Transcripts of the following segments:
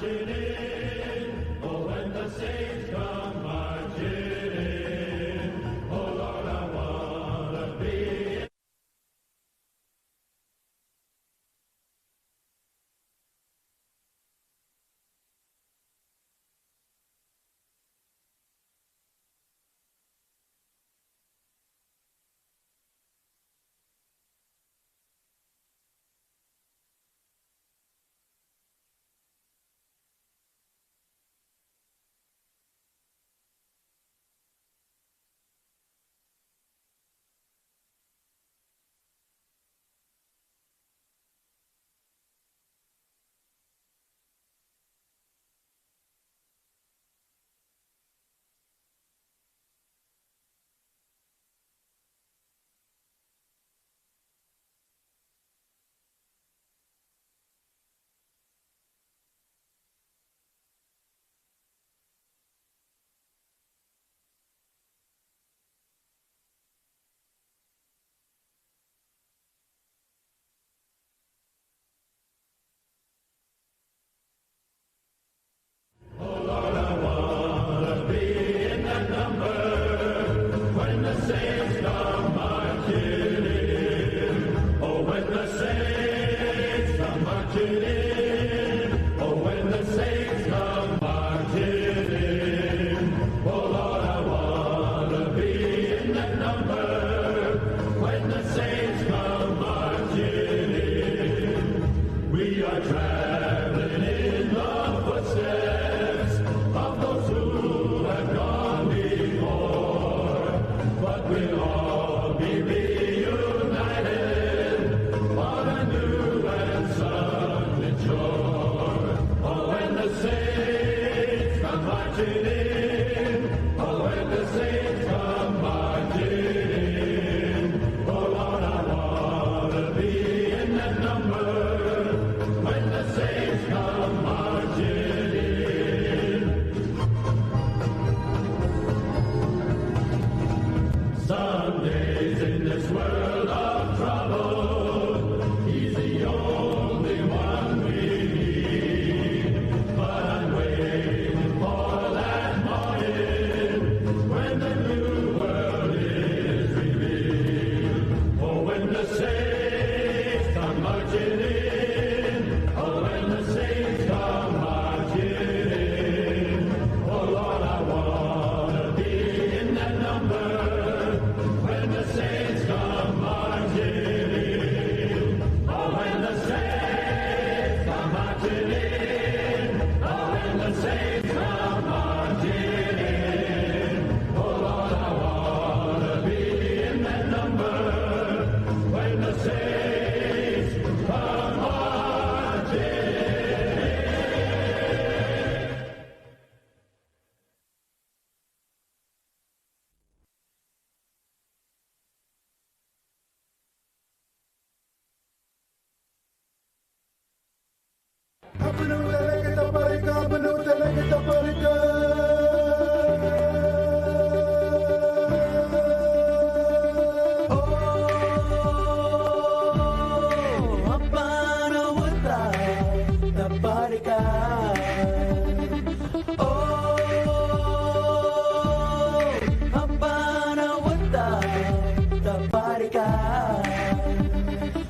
marching in. Oh, when the saints come marching in. Oh, Lord, I wanna be in.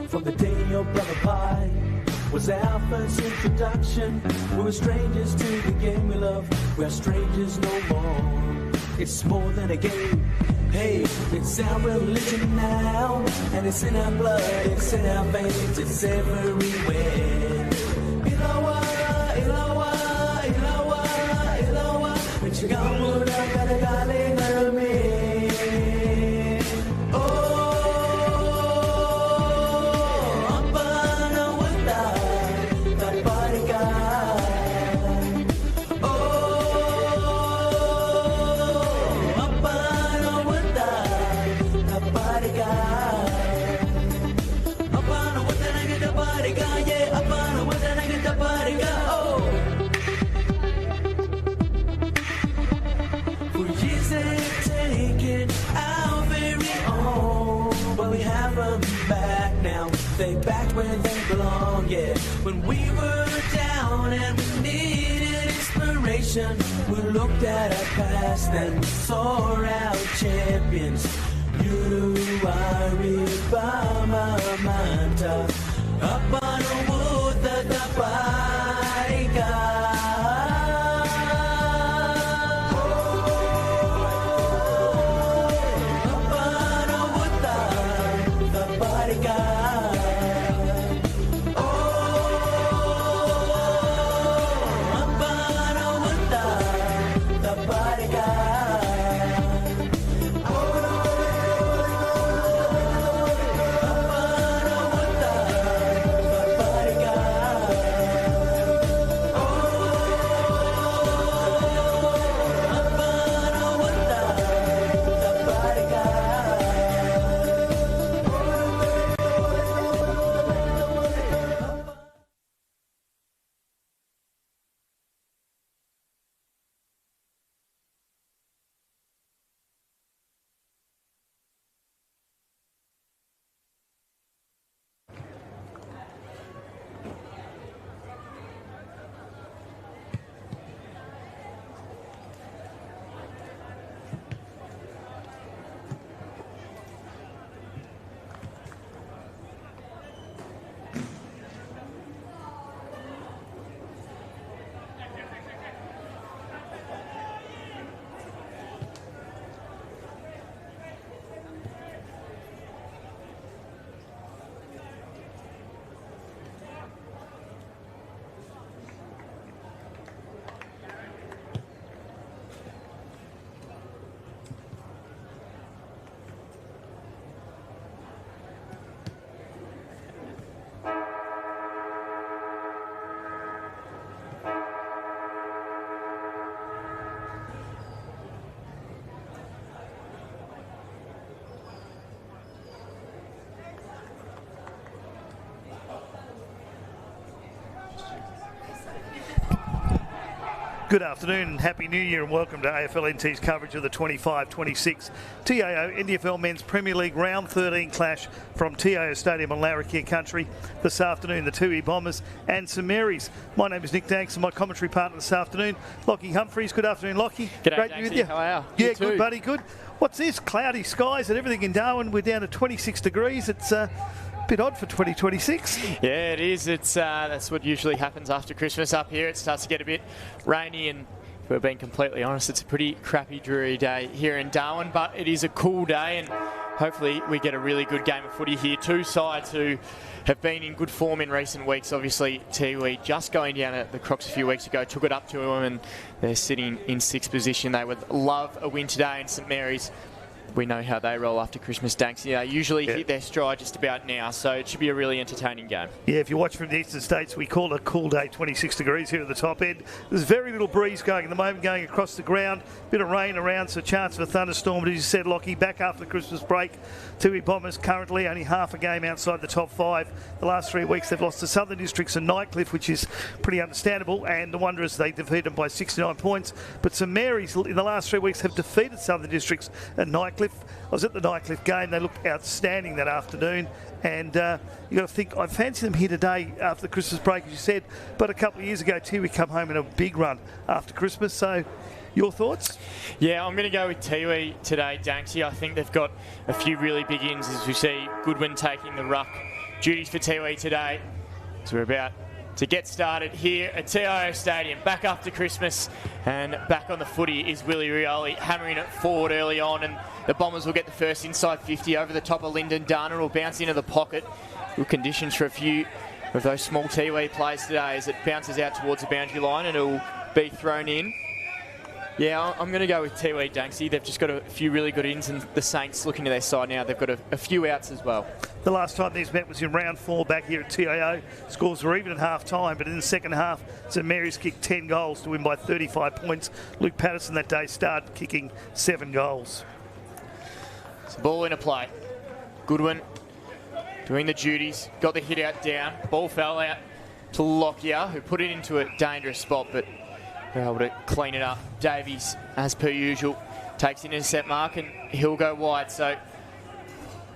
From the day your brother Pi was our first introduction, we were strangers to the game we love. We're strangers no more. It's more than a game. Hey, it's our religion now, and it's in our blood, it's in our veins, it's everywhere. Ilawa, ilawa, ilawa, ilawa. Michigan, gotta galing army. They back where they belong, yeah. When we were down and we needed generation, we looked at our past and saw our champions. Yuruari Bama Manta, up on a wood that the Good afternoon and Happy New Year and welcome to AFLNT's coverage of the 25-26 TIO NTFL Men's Premier League Round 13 clash from TIO Stadium on Larrakia Country this afternoon. The Tiwi Bombers and St Mary's. My name is Nick Danks and my commentary partner this afternoon, Lockie Humphreys. Good afternoon, Lockie. G'day, Great to be with you. How are you? Yeah, You good, too. buddy, good. What's this? Cloudy skies and everything in Darwin. We're down to 26 degrees. It's a bit odd for 2026. Yeah, it is. It's that's what usually happens after Christmas up here. It starts to get a bit rainy, and if we're being completely honest, it's a pretty crappy, dreary day here in Darwin, but it is a cool day, and hopefully we get a really good game of footy here. Two sides who have been in good form in recent weeks. Obviously, Tiwi just going down at the Crocs a few weeks ago, took it up to them, and they're sitting in sixth position. They would love a win today, and St Mary's, we know how they roll after Christmas, Danks. They usually hit their stride just about now, so it should be a really entertaining game. Yeah, if you watch from the eastern states, we call it a cool day, 26 degrees here at the top end. There's very little breeze going at the moment, going across the ground. Bit of rain around, so chance of a thunderstorm. But as you said, Lockie, back after the Christmas break. Tiwi Bombers currently only half a game outside the top five. The last 3 weeks they've lost to Southern Districts and Nightcliff, which is pretty understandable. And the Wanderers, they defeated them by 69 points. But St Mary's in the last 3 weeks have defeated Southern Districts and Nightcliff. I was at the Nightcliff game. They looked outstanding that afternoon. And you got to think, I fancy them here today after the Christmas break, as you said. But a couple of years ago, Tiwi come home in a big run after Christmas. So your thoughts? Yeah, I'm going to go with Tiwi today, Danksy. I think they've got a few really big ins, as we see Goodwin taking the ruck duties for Tiwi today. So we're about to get started here at TIO Stadium, back after Christmas, and back on the footy is Willie Rioli, hammering it forward early on, and the Bombers will get the first inside 50 over the top of Lyndon Dana. Will bounce into the pocket. Good conditions for a few of those small Tiwi players today as it bounces out towards the boundary line, and it will be thrown in. Yeah, I'm going to go with Tiwi, Danksy. They've just got a few really good ins, and the Saints looking to their side now. They've got a few outs as well. The last time these met was in round 4 back here at TIO. Scores were even at half time, but in the second half, St Mary's kicked 10 goals to win by 35 points. Luke Patterson that day started kicking 7 goals. So ball in a play. Goodwin doing the duties. Got the hit out down. Ball fell out to Lockyer, who put it into a dangerous spot, but they're able to clean it up. Davies, as per usual, takes an intercept mark, and he'll go wide. So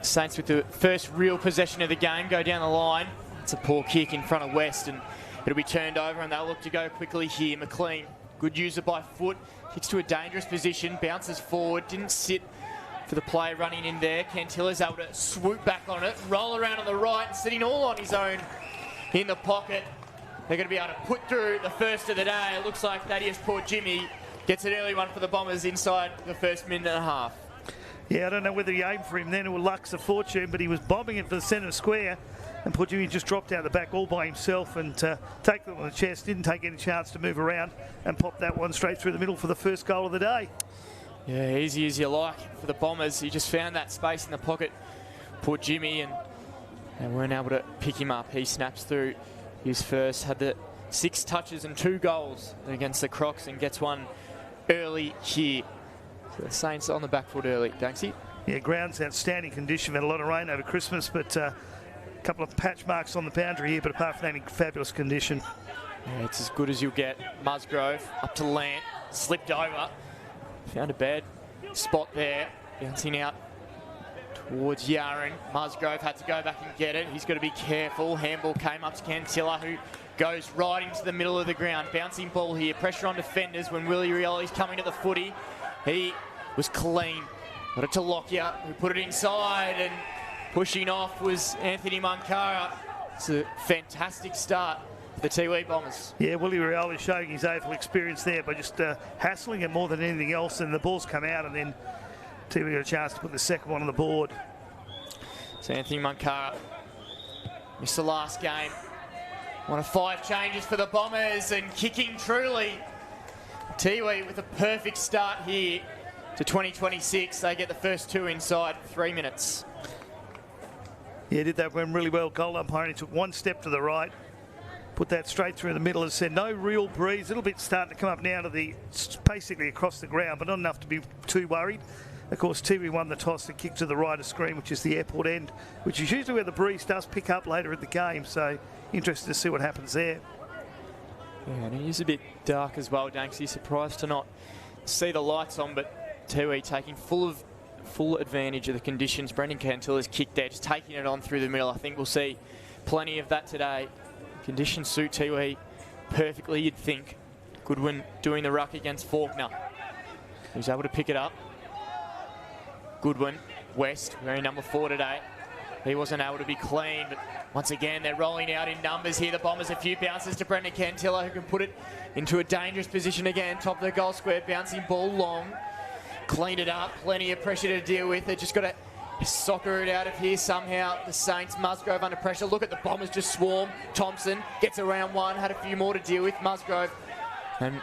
Saints with the first real possession of the game go down the line. It's a poor kick in front of West, and it'll be turned over, and they'll look to go quickly here. McLean Good user by foot. Kicks to a dangerous position. Bounces forward. Didn't sit for the play running in there. Cantilla's able to swoop back on it. Roll around on the right. And sitting all on his own in the pocket. They're going to be able to put through the first of the day. It looks like Thaddeus Port Jimmy gets an early one for the Bombers inside the first minute and a half. Yeah, I don't know whether he aimed for him then or luck's a fortune, but he was bombing it for the centre square. And Port Jimmy just dropped out the back all by himself and take it on the chest. Didn't take any chance to move around and pop that one straight through the middle for the first goal of the day. Yeah, easy as you like for the Bombers. He just found that space in the pocket, Port Jimmy, and they weren't able to pick him up. He snaps through his first, had the 6 touches and 2 goals against the Crocs and gets one early here. So the Saints on the back foot early, Danksy. Yeah, ground's outstanding condition. We've had a lot of rain over Christmas, but a couple of patch marks on the boundary here, but apart from that, in fabulous condition. Yeah, it's as good as you'll get. Musgrove up to Lant, slipped over, found a bad spot there, bouncing out towards Yaron. Musgrove had to go back and get it. He's got to be careful. Handball came up to Cantilla, who goes right into the middle of the ground. Bouncing ball here. Pressure on defenders when Willie Rioli's coming to the footy. He was clean. Got it to Lockyer, who put it inside, and pushing off was Anthony Munkara. It's a fantastic start for the Tiwi Bombers. Yeah, Willie Rioli showing his AFL experience there by just hassling it more than anything else, and the ball's come out, and then Tiwi got a chance to put the second one on the board. So Anthony Munkara missed the last game. One of 5 changes for the Bombers, and kicking truly. Tiwi with a perfect start here to 2026. They get the first 2 inside 3 minutes. Yeah, did that went really well. Goal umpiring took 1 step to the right, put that straight through the middle. As I said, no real breeze. A little bit starting to come up now to the basically across the ground, but not enough to be too worried. Of course, Tiwi won the toss and kicked to the right of screen, which is the airport end, which is usually where the breeze does pick up later in the game. So interested to see what happens there. Yeah, and it is a bit dark as well, Danksy. Surprised to not see the lights on, but Tiwi taking full advantage of the conditions. Brendan Cantilla's kick there, just taking it on through the middle. I think we'll see plenty of that today. Conditions suit Tiwi perfectly, you'd think. Goodwin doing the ruck against Faulkner. He was able to pick it up. Goodwin, West, wearing number 4 today. He wasn't able to be clean, but once again, they're rolling out in numbers here. The Bombers, a few bounces to Brendan Cantilla, who can put it into a dangerous position again. Top of the goal square, bouncing ball long. Cleaned it up, plenty of pressure to deal with. They've just got to soccer it out of here somehow. The Saints, Musgrove under pressure. Look at the Bombers just swarm. Thompson gets around one, had a few more to deal with. Musgrove, and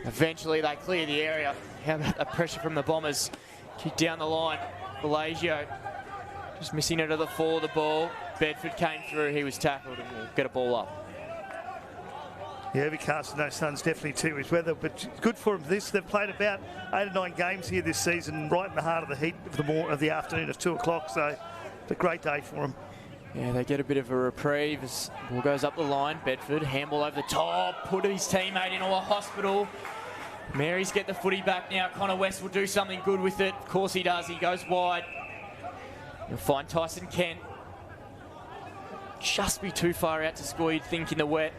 eventually they clear the area. How about the pressure from the Bombers? Kick down the line. Bellagio just missing it at the 4 of the ball. Bedford came through, he was tackled, and will get a ball up. Yeah, every cast no sun's definitely Tiwi's weather, but good for them. They've played about 8 or 9 games here this season, right in the heart of the heat of the afternoon of 2 o'clock. So it's a great day for them. Yeah, they get a bit of a reprieve as the ball goes up the line. Bedford, handball over the top, put his teammate into a hospital. Mary's get the footy back now. Connor West will do something good with it. Of course he does. He goes wide. You'll find Tyson Kent just be too far out to score, you'd think, in the wet.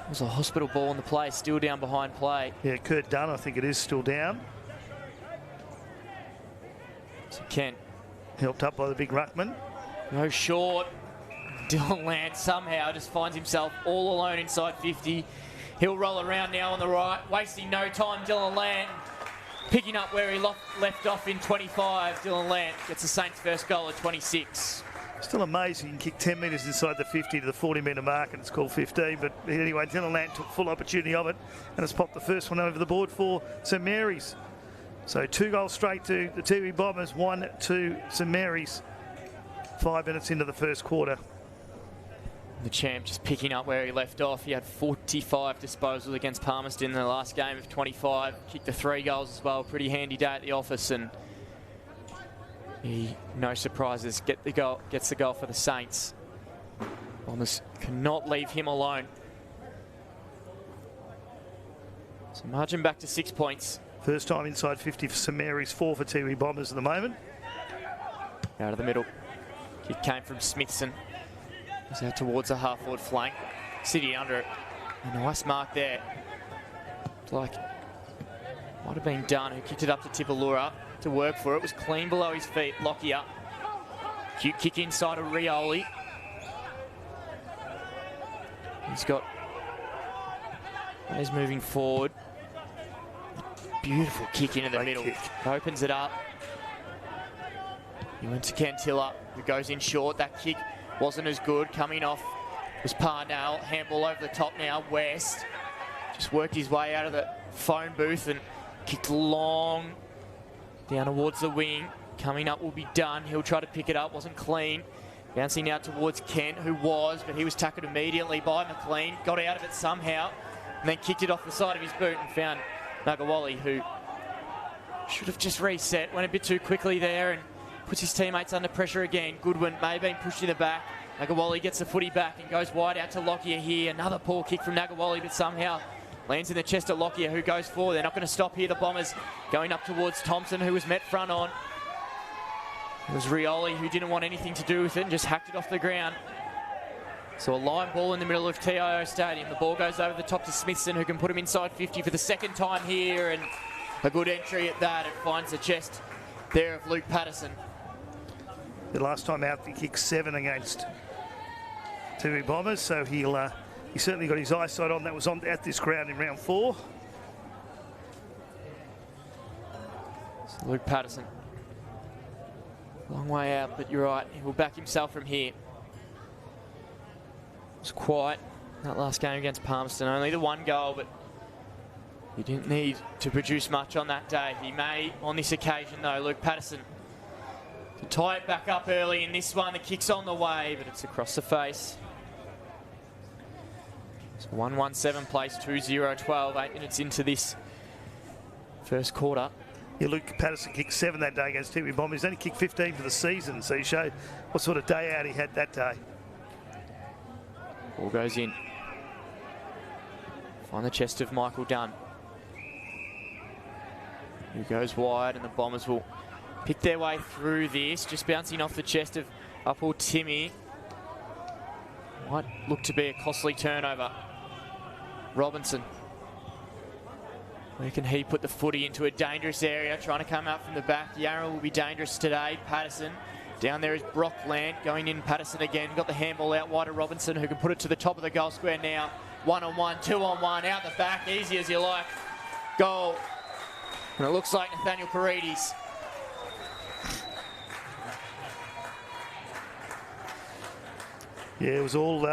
There's a hospital ball on the play, still down behind play. Yeah, Kurt Dunn, I think it is still down. So Kent. Helped up by the big ruckman. No short. Dylan Lant somehow just finds himself all alone inside 50. He'll roll around now on the right, wasting no time. Dylan Lant picking up where he left off in 25. Dylan Lant gets the Saints' first goal at 26. Still amazing. You can kick 10 metres inside the 50 to the 40-metre mark, and it's called 15. But anyway, Dylan Lant took full opportunity of it and has popped the first one over the board for St Mary's. So 2 goals straight to the Tiwi Bombers, 1 to St Mary's. 5 minutes into the first quarter. The champ just picking up where he left off. He had 45 disposals against Palmerston in the last game of 25. Kicked the 3 goals as well. Pretty handy day at the office, and he, no surprises, gets the goal for the Saints. Bombers cannot leave him alone. So margin back to 6 points. First time inside 50 for St Mary's, 4 for Tiwi Bombers at the moment. Out of the middle. Kick came from Smithson. He's out towards the half-forward flank. City under it. A nice mark there. like might have been Dunn who kicked it up to Tipalura to work for it. It was clean below his feet. Lockyer. Cute kick inside of Rioli. He's moving forward. Beautiful kick into the middle. Opens it up. He went to Cantilla, who goes in short. That kick wasn't as good. Coming off was Parnell. Handball over the top now. West just worked his way out of the phone booth and kicked long down towards the wing. Coming up will be Dunn. He'll try to pick it up. Wasn't clean. Bouncing out towards Kent, but he was tackled immediately by McLean. Got out of it somehow, and then kicked it off the side of his boot and found Nagawali, who should have just reset. Went a bit too quickly there and puts his teammates under pressure again. Goodwin may have been pushed in the back. Nagawali gets the footy back and goes wide out to Lockyer here. Another poor kick from Nagawali, but somehow lands in the chest of Lockyer, who goes forward. They're not going to stop here. The Bombers going up towards Thompson, who was met front on. It was Rioli who didn't want anything to do with it and just hacked it off the ground. So a line ball in the middle of TIO Stadium. The ball goes over the top to Smithson, who can put him inside 50 for the second time here, and a good entry at that. It finds the chest there of Luke Patterson. The last time out, he kicked 7 against Tiwi Bombers, so he certainly got his eyesight on. That was on at this ground in round 4. So Luke Patterson. Long way out, but you're right. He will back himself from here. It was quiet that last game against Palmerston. Only the 1 goal, but he didn't need to produce much on that day. He may on this occasion, though. Luke Patterson to tie it back up early in this one. The kick's on the way, but it's across the face. It's 1-1-7 place, 2-0-12, 8 minutes into this first quarter. Yeah, Luke Patterson kicked 7 that day against Tiwi Bombers. He's only kicked 15 for the season, so he showed what sort of day out he had that day. Ball goes in. Find the chest of Michael Dunn. He goes wide, and the Bombers will pick their way through this. Just bouncing off the chest of Upall Timmy. Might look to be a costly turnover. Robinson. Where can he put the footy into a dangerous area? Trying to come out from the back. Yarra will be dangerous today. Patterson. Down there is Brock Lant. Going in, Patterson again. Got the handball out wide to Robinson, who can put it to the top of the goal square now. 1-on-1, 2-on-1. Out the back. Easy as you like. Goal. And it looks like Nathaniel Paredes. Yeah, it was all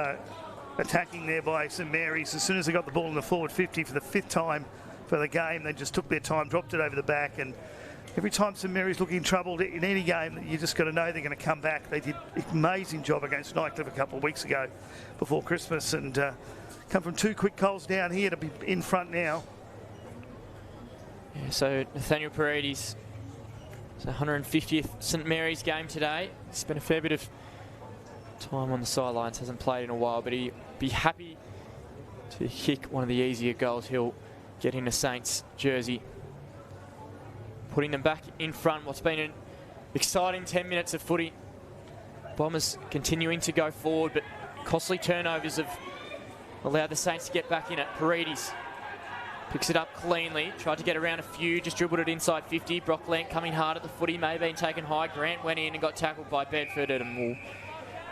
attacking there by St Mary's. As soon as they got the ball in the forward 50 for the 5th time for the game, they just took their time, dropped it over the back, and every time St Mary's looking in trouble in any game, you just got to know they're going to come back. They did an amazing job against Nightcliff a couple of weeks ago before Christmas, and come from 2 quick goals down here to be in front now. Yeah, so Nathaniel Paredes, it's 150th St Mary's game today. He spent a fair bit of time on the sidelines, hasn't played in a while, but he'd be happy to kick one of the easier goals he'll get in a Saints jersey. Putting them back in front. What's been an exciting 10 minutes of footy. Bombers continuing to go forward, but costly turnovers have allowed the Saints to get back in it. Paredes picks it up cleanly. Tried to get around a few, just dribbled it inside 50. Brock Lant coming hard at the footy, may have been taken high. Grant went in and got tackled by Bedford and will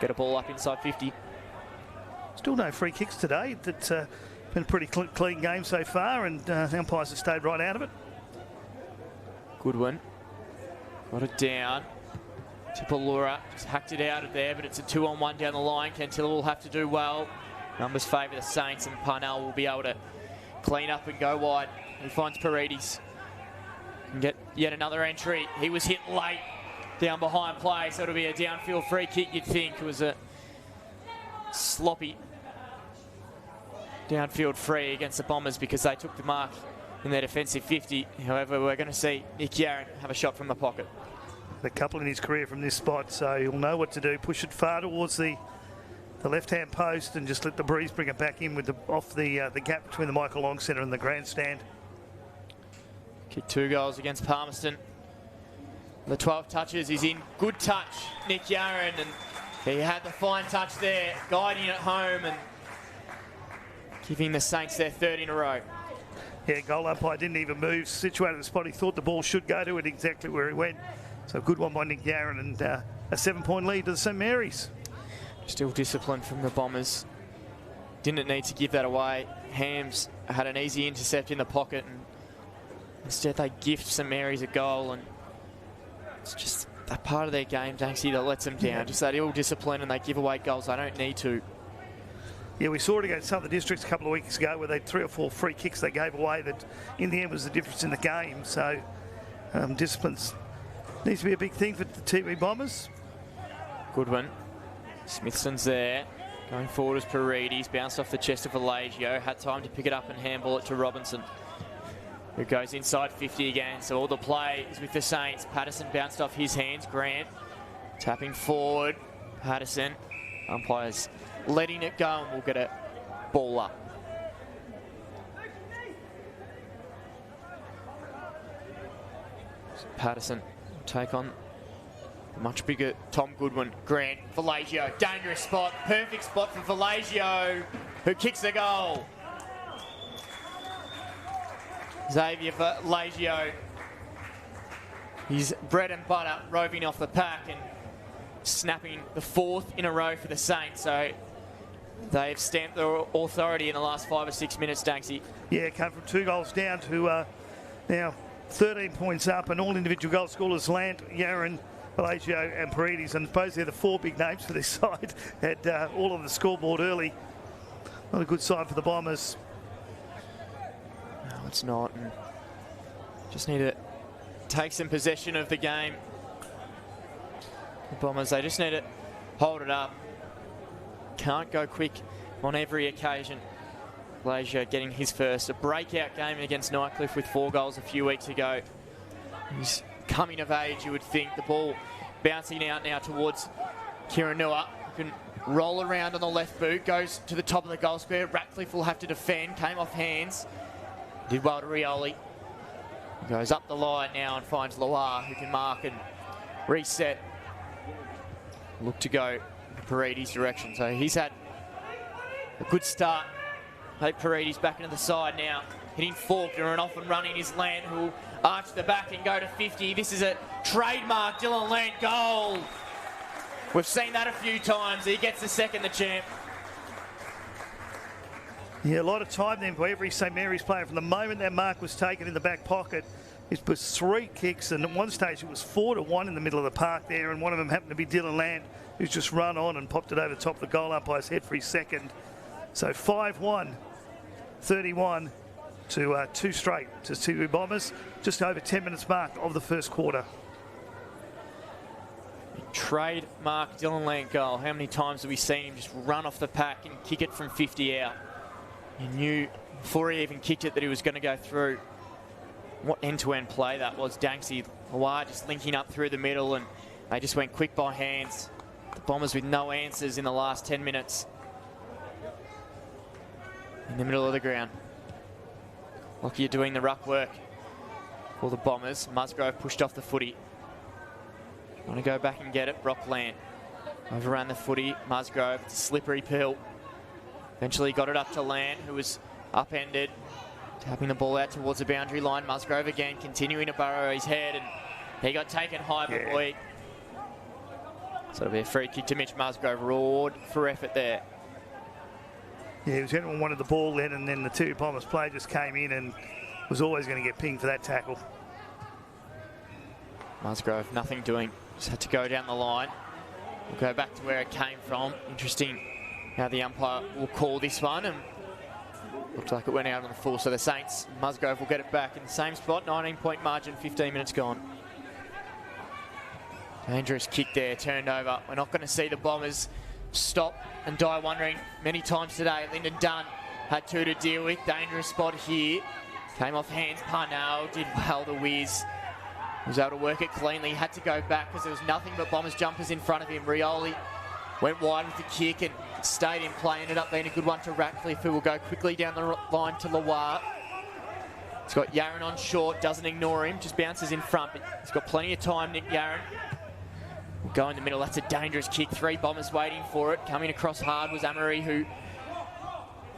get a ball up inside 50. Still no free kicks today. That's been a pretty clean game so far, and the umpires have stayed right out of it. Goodwin got it down. Tipalura just hacked it out of there, but it's a 2-on-1 down the line. Cantilla will have to do well. Numbers favour the Saints, and Parnell will be able to clean up and go wide. He finds Paredes. And get yet another entry. He was hit late down behind play, so it'll be a downfield free kick, you'd think. It was a sloppy downfield free against the Bombers because they took the mark in their defensive 50. However, we're going to see Nick Yarran have a shot from the pocket. A couple in his career from this spot, so he'll know what to do. Push it far towards the left-hand post and just let the breeze bring it back in with off the gap between the Michael Long Centre and the grandstand. Kicked 2 goals against Palmerston. The 12 touches is in. Good touch, Nick Yarran, and he had the fine touch there, guiding it home and giving the Saints their 3rd in a row. Yeah, goal umpire didn't even move, situated the spot he thought the ball should go to and exactly where he went. So a good one by Nick Yarran and a 7-point lead to the St Mary's. Still disciplined from the Bombers. Didn't need to give that away. Hams had an easy intercept in the pocket and instead they gift St Mary's a goal, and it's just that part of their game, Danksy, that lets them down. Just that ill discipline, and they give away goals they don't need to. Yeah, we saw it against some of the districts a couple of weeks ago where they had 3 or 4 free kicks they gave away that in the end was the difference in the game. So disciplines needs to be a big thing for the Tiwi Bombers. Goodwin. Smithson's there. Going forward as Paredes. Bounced off the chest of Valagio. Had time to pick it up and handball it to Robinson, who goes inside 50 again. So all the play is with the Saints. Patterson bounced off his hands. Grant tapping forward. Patterson. Umpires letting it go, and we'll get a ball up. So Patterson will take on the much bigger Tom Goodwin. Grant, Valagio, dangerous spot. Perfect spot for Valagio, who kicks the goal. Xavier Valagio, his bread and butter, roving off the pack and snapping the 4th in a row for the Saints. So they've stamped their authority in the last 5 or 6 minutes, Danksy. Yeah, come from 2 goals down to now 13 points up, and all individual goal scorers, Lant, Yarran, Valagio and Paredes, and I suppose they're the 4 big names for this side, had all on the scoreboard early. Not a good sign for the Bombers. No, it's not. And just need to take some possession of the game. The Bombers, they just need to hold it up. Can't go quick on every occasion. Valagio getting his first. A breakout game against Nightcliff with 4 goals a few weeks ago. He's coming of age, you would think. The ball bouncing out now towards Kiranua, who can roll around on the left boot, goes to the top of the goal square. Ratcliffe will have to defend, came off hands. Did well to Rioli. Goes up the line now and finds Loire, who can mark and reset. Look to go in Paredes' direction. So he's had a good start. Hope Paredes back into the side now. Hitting Faulkner and off and running is Lant, who will arch the back and go to 50. This is a trademark Dylan Lant goal. We've seen that a few times. He gets the second, the champ. Yeah, a lot of time then for every St Mary's player. From the moment that mark was taken in the back pocket, it was 3 kicks, and at one stage it was 4-1 in the middle of the park there, and one of them happened to be Dylan Lant, who's just run on and popped it over the top of the goal umpire's head for his second. So 5-1, 31 to 2 straight to Tiwi Bombers, just over 10 minutes mark of the first quarter. Trademark Dylan Lant goal. How many times have we seen him just run off the pack and kick it from 50 out? He knew before he even kicked it that he was going to go through. What end-to-end play that was. Danksy, Loire just linking up through the middle, and they just went quick by hands. The Bombers with no answers in the last 10 minutes. In the middle of the ground. Lockyer doing the ruck work for the Bombers. Musgrove pushed off the footy. Want to go back and get it. Brock Lant overran the footy. Musgrove, it's a slippery pill. Eventually got it up to Lant, who was upended. Tapping the ball out towards the boundary line. Musgrove again continuing to burrow his head, and he got taken high, but boy. So it'll be a free kick to Mitch Musgrove. Reward for effort there. Yeah, he was anyone wanted the ball then, and then the Tiwi Bombers player just came in and was always going to get pinged for that tackle. Musgrove, nothing doing. Just had to go down the line. We'll go back to where it came from. Interesting how the umpire will call this one, and looked like it went out on the full. So the Saints, Musgrove will get it back in the same spot. 19-point margin, 15 minutes gone. Dangerous kick there, turned over. We're not going to see the Bombers stop and die wondering many times today. Lyndon Dunn had 2 to deal with. Dangerous spot here. Came off hands. Parnell did well to whiz. Was able to work it cleanly. Had to go back because there was nothing but Bombers jumpers in front of him. Rioli went wide with the kick and stayed in play. Ended up being a good one to Ratcliffe, who will go quickly down the line to Loire. He's got Yarran on short, doesn't ignore him, just bounces in front, but he's got plenty of time, Nick Yarran. Will go in the middle. That's a dangerous kick. 3 Bombers waiting for it. Coming across hard was Amory, who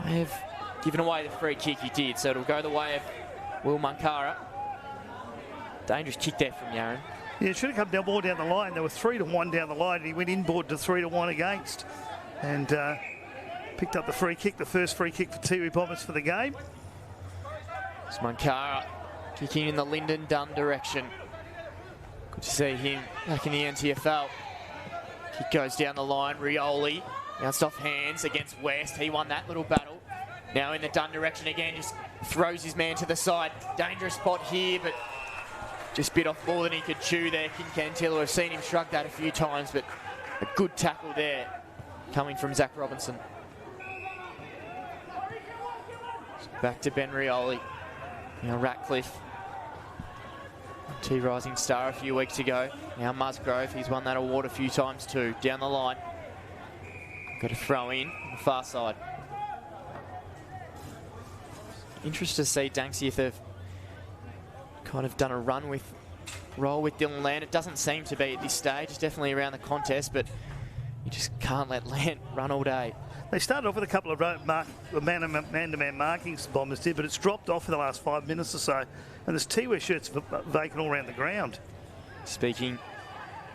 may have given away the free kick. He did, so it'll go the way of Will Munkara. Dangerous kick there from Yaron. Yeah, it should have come down more down the line. They were 3-1 down the line, and he went inboard to 3-1 against. And picked up the free kick, the first free kick for Tiwi Bombers for the game. It's Munkara kicking in the Lyndon Dunn direction. Good to see him back in the NTFL. Kick goes down the line. Rioli bounced off hands against West. He won that little battle. Now in the Dunn direction again, just throws his man to the side. Dangerous spot here, but just bit off more than he could chew there. Kincantillo, I've seen him shrug that a few times, but a good tackle there coming from Zach Robinson. Back to Ben Rioli. Now Ratcliffe. Rising Star a few weeks ago. Now Musgrove, he's won that award a few times too. Down the line. Got a throw in on the far side. Interested to see Danksy if they've kind of done a roll with Dylan Land. It doesn't seem to be at this stage. It's definitely around the contest, but you just can't let Land run all day. They started off with a couple of man-to-man markings, the Bombers did, but it's dropped off in the last 5 minutes or so. And there's Tiwi shirts vacant all around the ground. Speaking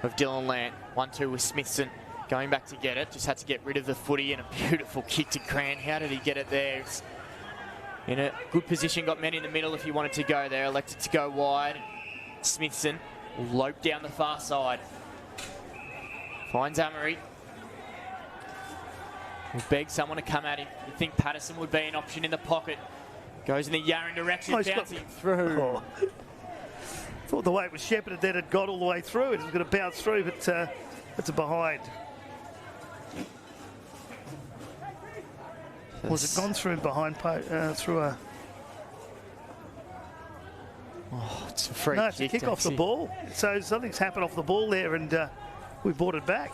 of Dylan Land, 1-2 with Smithson. Going back to get it, just had to get rid of the footy, and a beautiful kick to Cran. How did he get it there? It's in a good position, got men in the middle if he wanted to go there. Elected to go wide. Smithson will lope down the far side. Finds Amory. Will beg someone to come at him. You think Patterson would be an option in the pocket. Goes in the Yaron direction, bouncing through. Oh. Thought the way it was shepherded that it got all the way through. It was going to bounce through, but it's a behind. Was it gone through behind, through a... Oh, it's a free No, it's kick, a kick off the ball. So something's happened off the ball there, and we brought it back.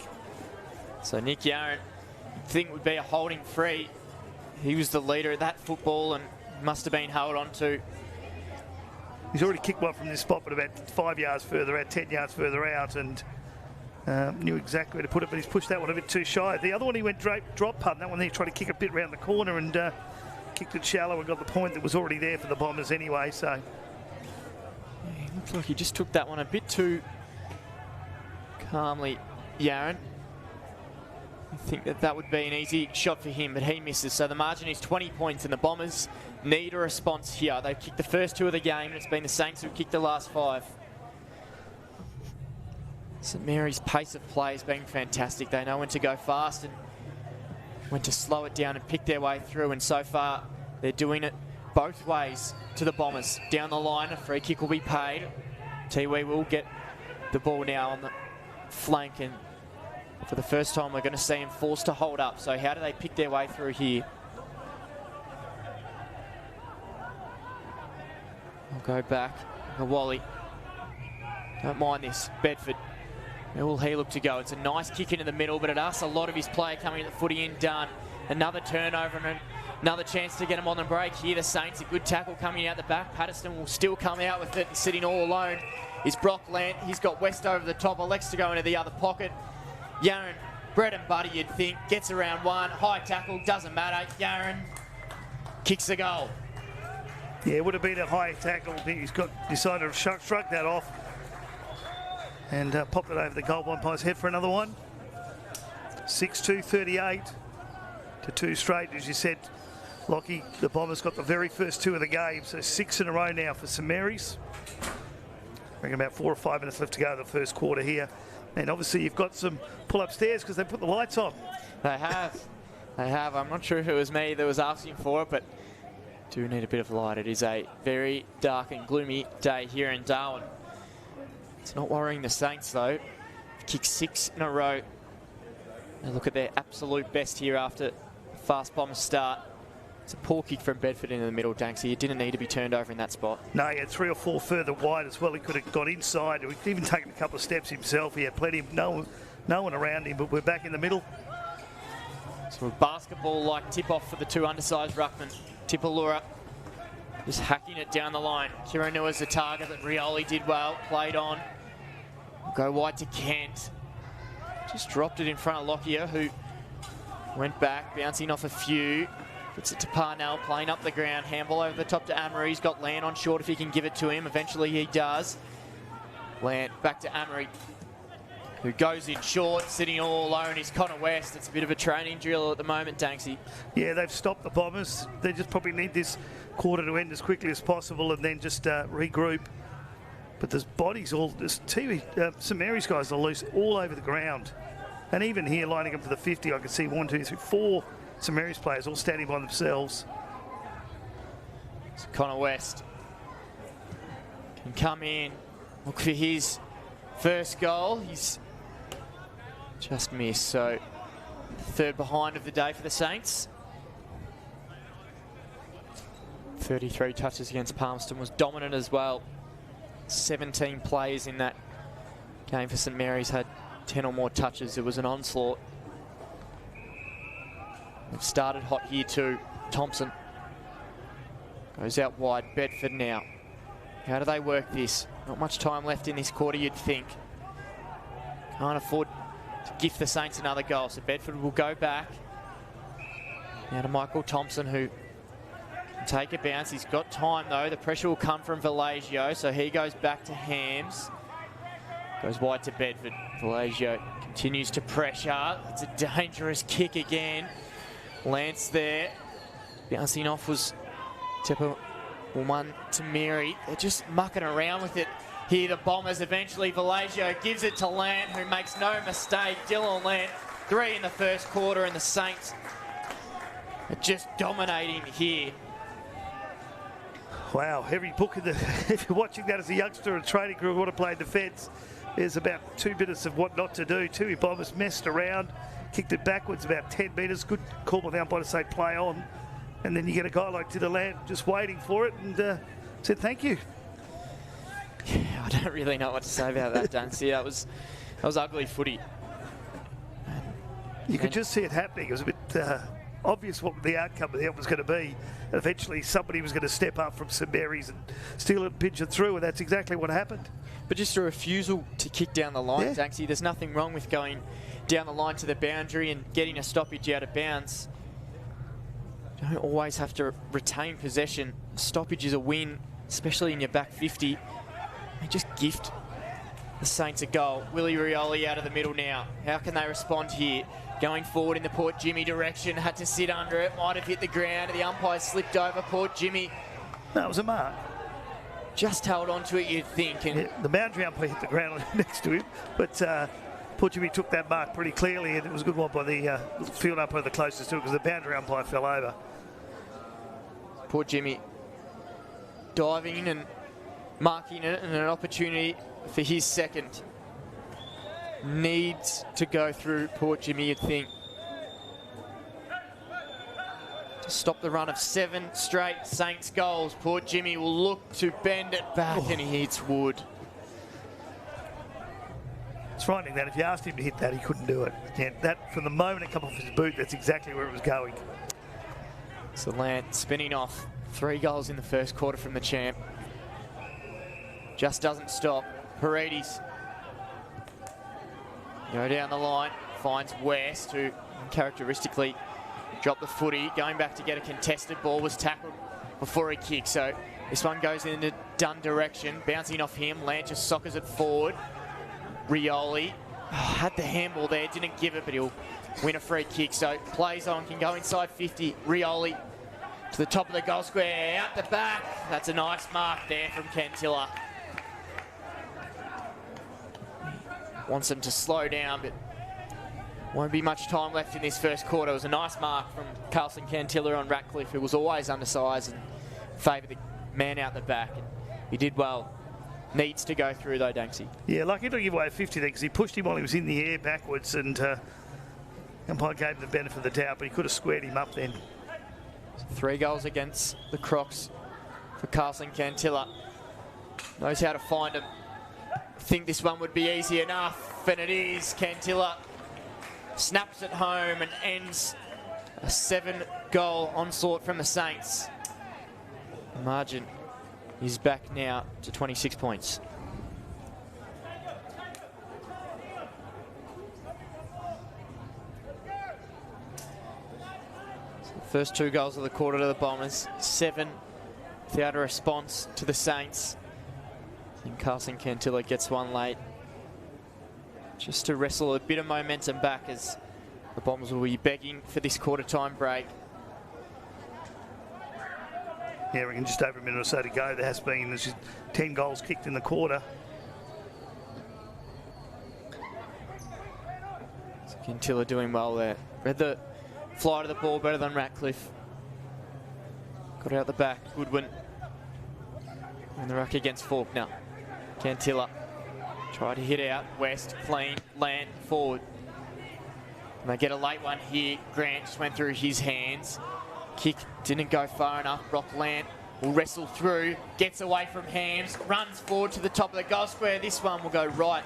So Nick Yaron, you'd think would be a holding free. He was the leader of that football and must have been held on to. He's already kicked one from this spot, but about 5 yards further out, 10 yards further out, and knew exactly where to put it, but he's pushed that one a bit too shy. The other one he went drop punt. That one he tried to kick a bit round the corner and kicked it shallow and got the point that was already there for the Bombers anyway. So yeah, he looks like he just took that one a bit too calmly, Yaron. I think that would be an easy shot for him, but he misses. So the margin is 20 points, and the Bombers need a response here. They've kicked the first 2 of the game, and it's been the Saints who've kicked the last 5. St Mary's pace of play has been fantastic. They know when to go fast and when to slow it down and pick their way through, and so far they're doing it both ways to the Bombers. Down the line, a free kick will be paid. Tiwi will get the ball now on the flank, and for the first time we're going to see him forced to hold up. So how do they pick their way through here? I'll go back. Wally. Don't mind this. Bedford. Where will he look to go? It's a nice kick into the middle, but it asks a lot of his play coming at the footy in done. Another turnover and another chance to get him on the break. Here the Saints, a good tackle coming out the back. Patterson will still come out with it, and sitting all alone is Brock Land. He's got West over the top. Elects to go into the other pocket. Yaron, bread and butter you'd think, gets around one. High tackle, doesn't matter. Yaron kicks the goal. yeah, it would have been a high tackle. He's decided to shrug that off and popped it over the goal umpire's head for another one. 6-2, 38 to 2 straight. As you said, Lockie, the Bombers got the very first 2 of the game, so 6 in a row now for St Mary's. I reckon about 4 or 5 minutes left to go in the first quarter here. And obviously you've got some pull upstairs because they put the lights on. They have. They have. I'm not sure if it was me that was asking for it, but do need a bit of light. It is a very dark and gloomy day here in Darwin. It's not worrying the Saints though. Kicked 6 in a row. They look at their absolute best here after a fast Bombers start. It's a poor kick from Bedford into the middle, Danksy. He didn't need to be turned over in that spot. No, he had 3 or 4 further wide as well. He could have got inside. He'd even taken a couple of steps himself. He had plenty of no one around him, but we're back in the middle. So a basketball-like tip-off for the 2 undersized ruckmen. Tipalura just hacking it down the line. Kiranua's the target that Rioli did well, played on. Go wide to Kent. Just dropped it in front of Lockyer, who went back, bouncing off a few. It's it to Parnell, playing up the ground. Handball over the top to Amory. He's got Lant on short if he can give it to him. Eventually he does. Lant back to Amory, who goes in short, sitting all alone. Is Connor West. It's a bit of a training drill at the moment, Danksy. Yeah, they've stopped the Bombers. They just probably need this quarter to end as quickly as possible and then just regroup. But there's bodies all, this Tiwi, St Mary's guys are loose all over the ground. And even here, lining up for the 50, I can see 1, 2, 3, 4 St Mary's players all standing by themselves. So Connor West can come in, look for his first goal. He's just missed, so third behind of the day for the Saints. 33 touches against Palmerston, was dominant as well. 17 players in that game for St Mary's had 10 or more touches. It was an onslaught. They've started hot here too. Thompson goes out wide. Bedford now. How do they work this? Not much time left in this quarter, you'd think. Can't afford to gift the Saints another goal, so Bedford will go back. Now to Michael Thompson, who can take a bounce. He's got time though. The pressure will come from Valagio, so he goes back to Hams. Goes wide to Bedford. Valagio continues to pressure. It's a dangerous kick again. Lance there. Bouncing off was Tepper Woman to Mary. They're just mucking around with it here, the Bombers. Eventually Valagio gives it to Lant, who makes no mistake. Dylan Lant, 3 in the first quarter, and the Saints are just dominating here. Wow, every book in the, if you're watching that as a youngster and training crew who want to play defence, there's about 2 minutes of what not to do. Tiwi Bombers messed around, kicked it backwards about 10 metres. Good call by the umpire to say play on. And then you get a guy like Dylan just waiting for it and said thank you. Yeah, I don't really know what to say about that, Dancy. That was ugly footy. You could just see it happening. It was a bit obvious what the outcome of the was going to be. And eventually somebody was going to step up from St Mary's and steal it and pinch it through, and that's exactly what happened. But just a refusal to kick down the line, yeah. Danksy. There's nothing wrong with going down the line to the boundary and getting a stoppage out of bounds. You don't always have to retain possession. Stoppage is a win, especially in your back 50. They just gift the Saints a goal. Willie Rioli out of the middle now. How can they respond here? Going forward in the Port Jimmy direction. Had to sit under it. Might have hit the ground. The umpire slipped over Port Jimmy. No, it was a mark. Just held on to it, you'd think. And yeah, the boundary umpire hit the ground next to him. But Port Jimmy took that mark pretty clearly, and it was a good one by the field umpire the closest to it, because the boundary umpire fell over. Port Jimmy diving and marking it, and an opportunity for his second. Needs to go through Port Jimmy, you'd think. To stop the run of 7 straight Saints goals, Port Jimmy will look to bend it back, and he hits wood. It's frightening that if you asked him to hit that, he couldn't do it. Yeah, that, from the moment it came off his boot, that's exactly where it was going. So Lant spinning off. 3 goals in the first quarter from the champ. Just doesn't stop. Paredes. Go down the line. Finds West, who characteristically dropped the footy. Going back to get a contested ball. Was tackled before he kicked. So this one goes in the Dunn direction. Bouncing off him. Lant just soccers it forward. Rioli had the handball there. Didn't give it, but he'll win a free kick. So plays on. Can go inside 50. Rioli to the top of the goal square, out the back. That's a nice mark there from Cantilla. Wants them to slow down, but won't be much time left in this first quarter. It was a nice mark from Carlson Cantilla on Ratcliffe, who was always undersized and favoured the man out the back. And he did well. Needs to go through though, Danksy. Yeah, lucky to give away a 50 there, because he pushed him while he was in the air backwards, and umpire gave him the benefit of the doubt, but he could have squared him up then. 3 goals against the Crocs for Carlson Cantilla. Knows how to find them. Think this one would be easy enough, and it is. Cantilla snaps it home and ends a 7-goal onslaught from the Saints. The margin is back now to 26 points. First 2 goals of the quarter to the Bombers, 7 without a response to the Saints. And Carson Cantilla gets one late, just to wrestle a bit of momentum back as the Bombers will be begging for this quarter time break. Yeah, we can just over a minute or so to go. There's just 10 goals kicked in the quarter. So Cantilla doing well there. Read the fly to the ball better than Ratcliffe. Got out the back, Goodwin. And the ruck against Faulkner. Cantilla try to hit out, West, clean, land, forward. And they get a late one here. Grant just went through his hands. Kick didn't go far enough. Rockland will wrestle through, gets away from Hams, runs forward to the top of the goal square. This one will go right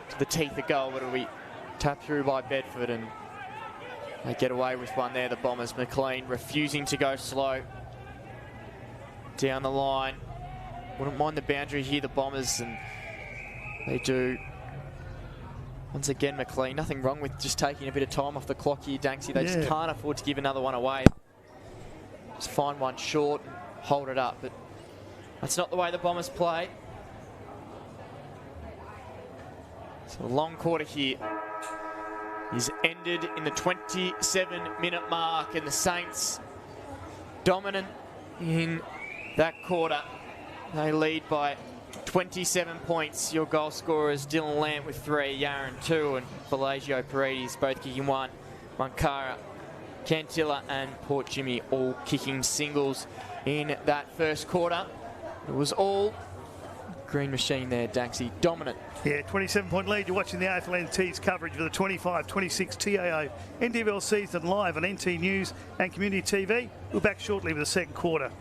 to the teeth of goal, but it'll be tapped through by Bedford, and they get away with one there, the Bombers. McLean refusing to go slow. Down the line. Wouldn't mind the boundary here, the Bombers, and they do. Once again, McLean, nothing wrong with just taking a bit of time off the clock here, Danksy. They just can't afford to give another one away. Just find one short and hold it up, but that's not the way the Bombers play. So a long quarter here is ended in the 27-minute mark, and the Saints dominant in that quarter. They lead by 27 points. Your goal scorers, Dylan Lamp with 3, Yaron 2, and Pelagio Paredes both kicking 1. Mankara, Cantilla and Port Jimmy all kicking singles in that first quarter. It was all green machine there, Danksy, dominant. Yeah, 27-point lead. You're watching the AFLNT's coverage of the 25-26 TIO NTFL season live on NT News and Community TV. We're back shortly with the second quarter.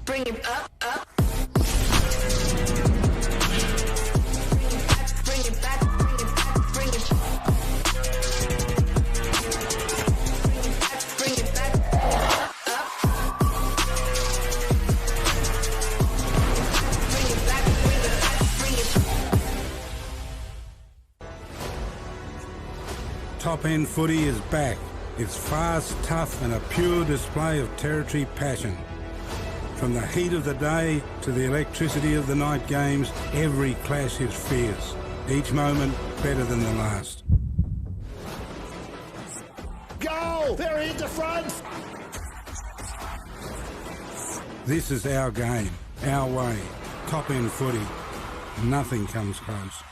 Bring him up, up. Bring him back, bring him back, bring him back, bring him back, up, up. Bring him back, bring him back, bring him. Top End Footy is back. It's fast, tough and a pure display of territory passion. From the heat of the day to the electricity of the night games, every clash is fierce. Each moment better than the last. Goal! They're in the front! This is our game, our way. Top End Footy. Nothing comes close.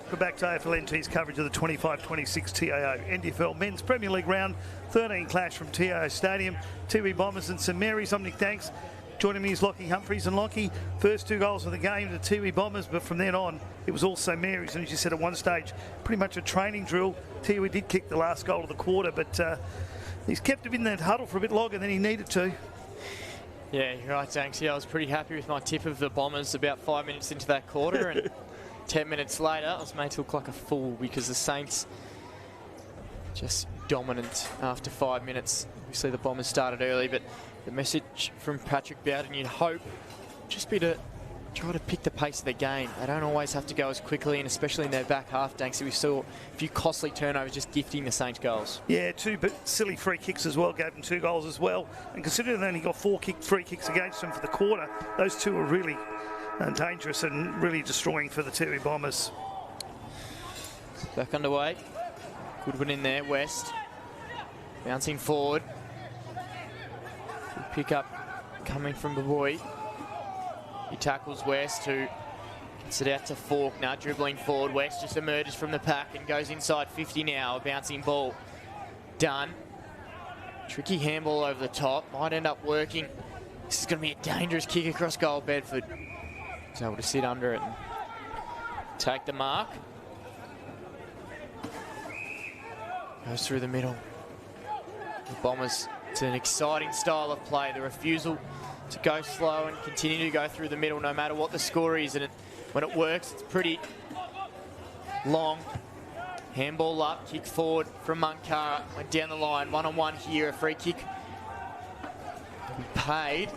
Welcome back to AFL NT's coverage of the 25-26 TIO NTFL Men's Premier League Round 13 clash from TIO Stadium. Tiwi Bombers and St Mary's. I'm Nick Danks. Joining me is Lockie Humphries. And Lockie, first 2 goals of the game, the Tiwi Bombers, but from then on, it was all St Mary's. And as you said at one stage, pretty much a training drill. Tiwi did kick the last goal of the quarter, but he's kept him in that huddle for a bit longer than he needed to. Yeah, you're right, Danks. Yeah, I was pretty happy with my tip of the Bombers about 5 minutes into that quarter, and 10 minutes later, I was made to look like a fool because the Saints just dominant after 5 minutes. Obviously, the Bombers started early, but the message from Patrick Bowden, you'd hope, just be to try to pick the pace of the game. They don't always have to go as quickly, and especially in their back half, Danks. We saw a few costly turnovers just gifting the Saints goals. Yeah, 2 silly free kicks as well, gave them 2 goals as well. And considering they only got 4 free kicks against them for the quarter, those 2 were really dangerous and really destroying for the Tiwi Bombers. Back underway. Goodwin in there, West. Bouncing forward. Good pick up coming from Baboy. He tackles West, who gets it out to Faulkner, dribbling forward. West just emerges from the pack and goes inside 50 now. A bouncing ball. Done. Tricky handball over the top. Might end up working. This is going to be a dangerous kick across goal, Bedford. He's able to sit under it and take the mark. Goes through the middle. The Bombers, it's an exciting style of play. The refusal to go slow and continue to go through the middle no matter what the score is. And when it works, it's pretty long. Handball up, kick forward from Munkara. Went down the line, one-on-one here. A free kick will be paid.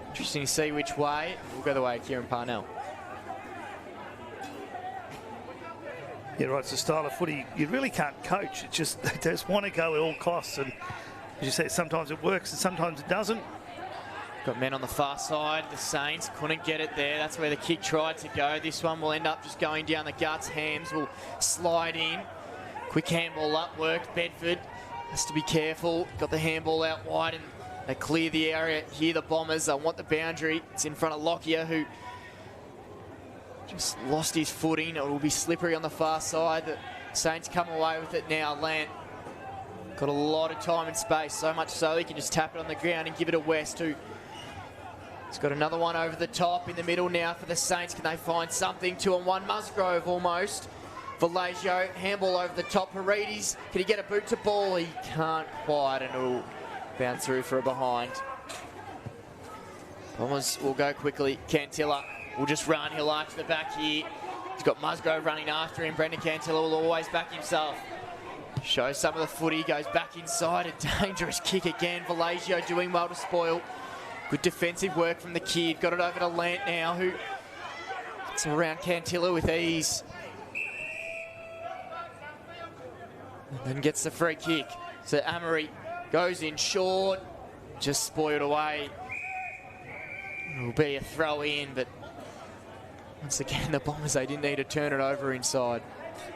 Interesting to see which way. We'll go the way of Kieran Parnell. Yeah, right, it's a style of footy you really can't coach. It's just, they just want to go at all costs. And as you say, sometimes it works and sometimes it doesn't. Got men on the far side. The Saints couldn't get it there. That's where the kick tried to go. This one will end up just going down the guts. Hams will slide in. Quick handball up, worked. Bedford has to be careful. Got the handball out wide and they clear the area. Here the Bombers, they want the boundary. It's in front of Lockyer, who just lost his footing. It will be slippery on the far side. The Saints come away with it now. Lant got a lot of time and space, so much so he can just tap it on the ground and give it to West, who he's got another one over the top in the middle now for the Saints. Can they find something? 2-on-1. Musgrove almost. Vallejo, handball over the top. Paredes, can he get a boot to ball? He can't quite, and it'll bounce through for a behind. Bombers will go quickly. Cantilla will just run. He'll arch the back here. He's got Musgrove running after him. Brendan Cantilla will always back himself. Shows some of the footy. Goes back inside. A dangerous kick again. Vallejo doing well to spoil. Good defensive work from the kid. Got it over to Lant now, who gets around Cantilla with ease. And then gets the free kick. So Amory goes in short. Just spoiled away. It will be a throw in, but once again, the Bombers, they didn't need to turn it over inside.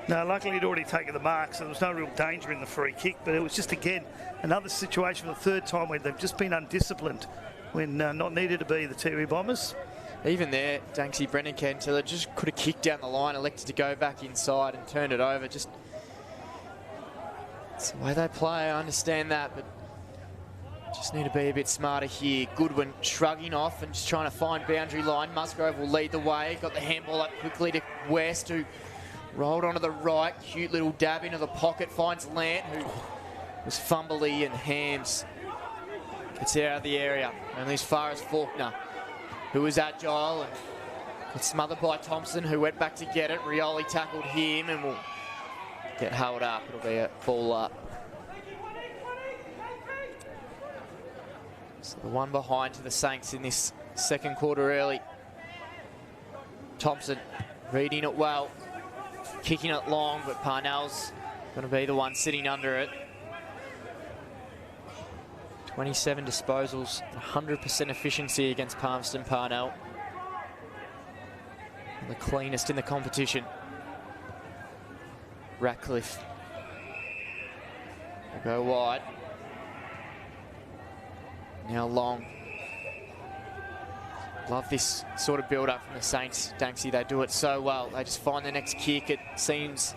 No, luckily he'd already taken the mark, so there was no real danger in the free kick, but it was just, again, another situation for the third time where they've just been undisciplined when not needed to be, the Tiwi Bombers. Even there, Danksy, Brendan Cantilla just could have kicked down the line, elected to go back inside and turned it over. Just, it's the way they play, I understand that, but just need to be a bit smarter here. Goodwin shrugging off and just trying to find boundary line. Musgrove will lead the way. Got the handball up quickly to West, who rolled onto the right. Cute little dab into the pocket. Finds Lant, who was fumbly, and Hams gets out of the area. Only as far as Faulkner, who was agile and got smothered by Thompson, who went back to get it. Rioli tackled him and will get held up. It'll be a ball up. So the one behind to the Saints in this second quarter early. Thompson reading it well, kicking it long, but Parnell's going to be the one sitting under it. 27 disposals, 100% efficiency against Palmerston Parnell. And the cleanest in the competition. Ratcliffe will go wide. Now Long Love this sort of build-up from the Saints, Danksy. They do it so well. They just find the next kick. It seems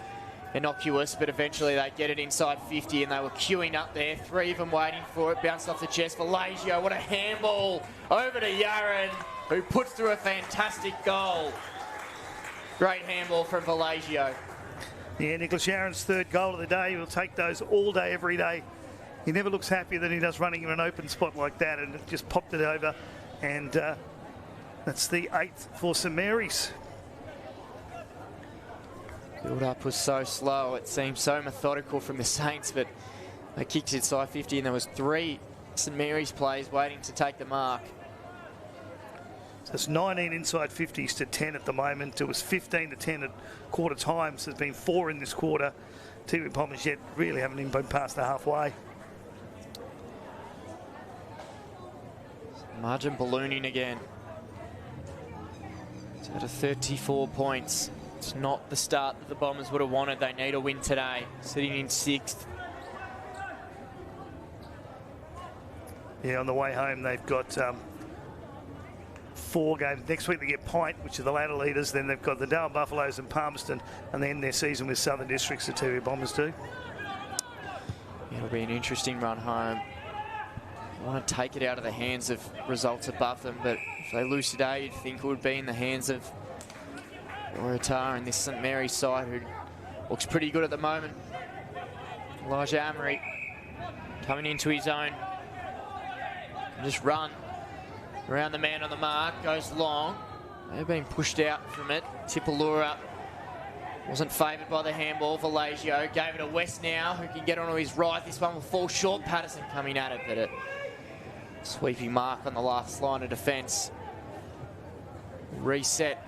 innocuous, but eventually they get it inside 50, and they were queuing up there. 3 of them waiting for it. Bounced off the chest for Lazio. What a handball over to Yaren, who puts through a fantastic goal. Great handball from Valagio. Yeah, Nicholas Yaren's 3rd goal of the day. He'll take those all day, every day. He never looks happier than he does running in an open spot like that, and it just popped it over. And that's the 8th for St Mary's. Build-up was so slow. It seemed so methodical from the Saints, but they kicked it inside 50, and there was 3 St Mary's players waiting to take the mark. So it's 19 inside 50s to 10 at the moment. It was 15 to 10 at quarter time. So there's been 4 in this quarter. Tiwi Bombers yet really haven't even been past the halfway. Margin ballooning again. It's at 34 points. It's not the start that the Bombers would have wanted. They need a win today. Sitting in 6th. Yeah, on the way home they've got 4 games. Next week they get Pint, which are the ladder leaders. Then they've got the Darwin Buffaloes and Palmerston, and then their season with Southern Districts, the Tiwi Bombers do. It'll be an interesting run home. I want to take it out of the hands of results above them, but if they lose today, you'd think it would be in the hands of Waratah and this St Mary's side, who looks pretty good at the moment. Elijah Amory coming into his own. Just run around the man on the mark, goes long. They've been pushed out from it. Tipalura wasn't favoured by the handball. Valagio gave it to West now, who can get onto his right. This one will fall short. Patterson coming at it, but a sweeping mark on the last line of defence. Reset.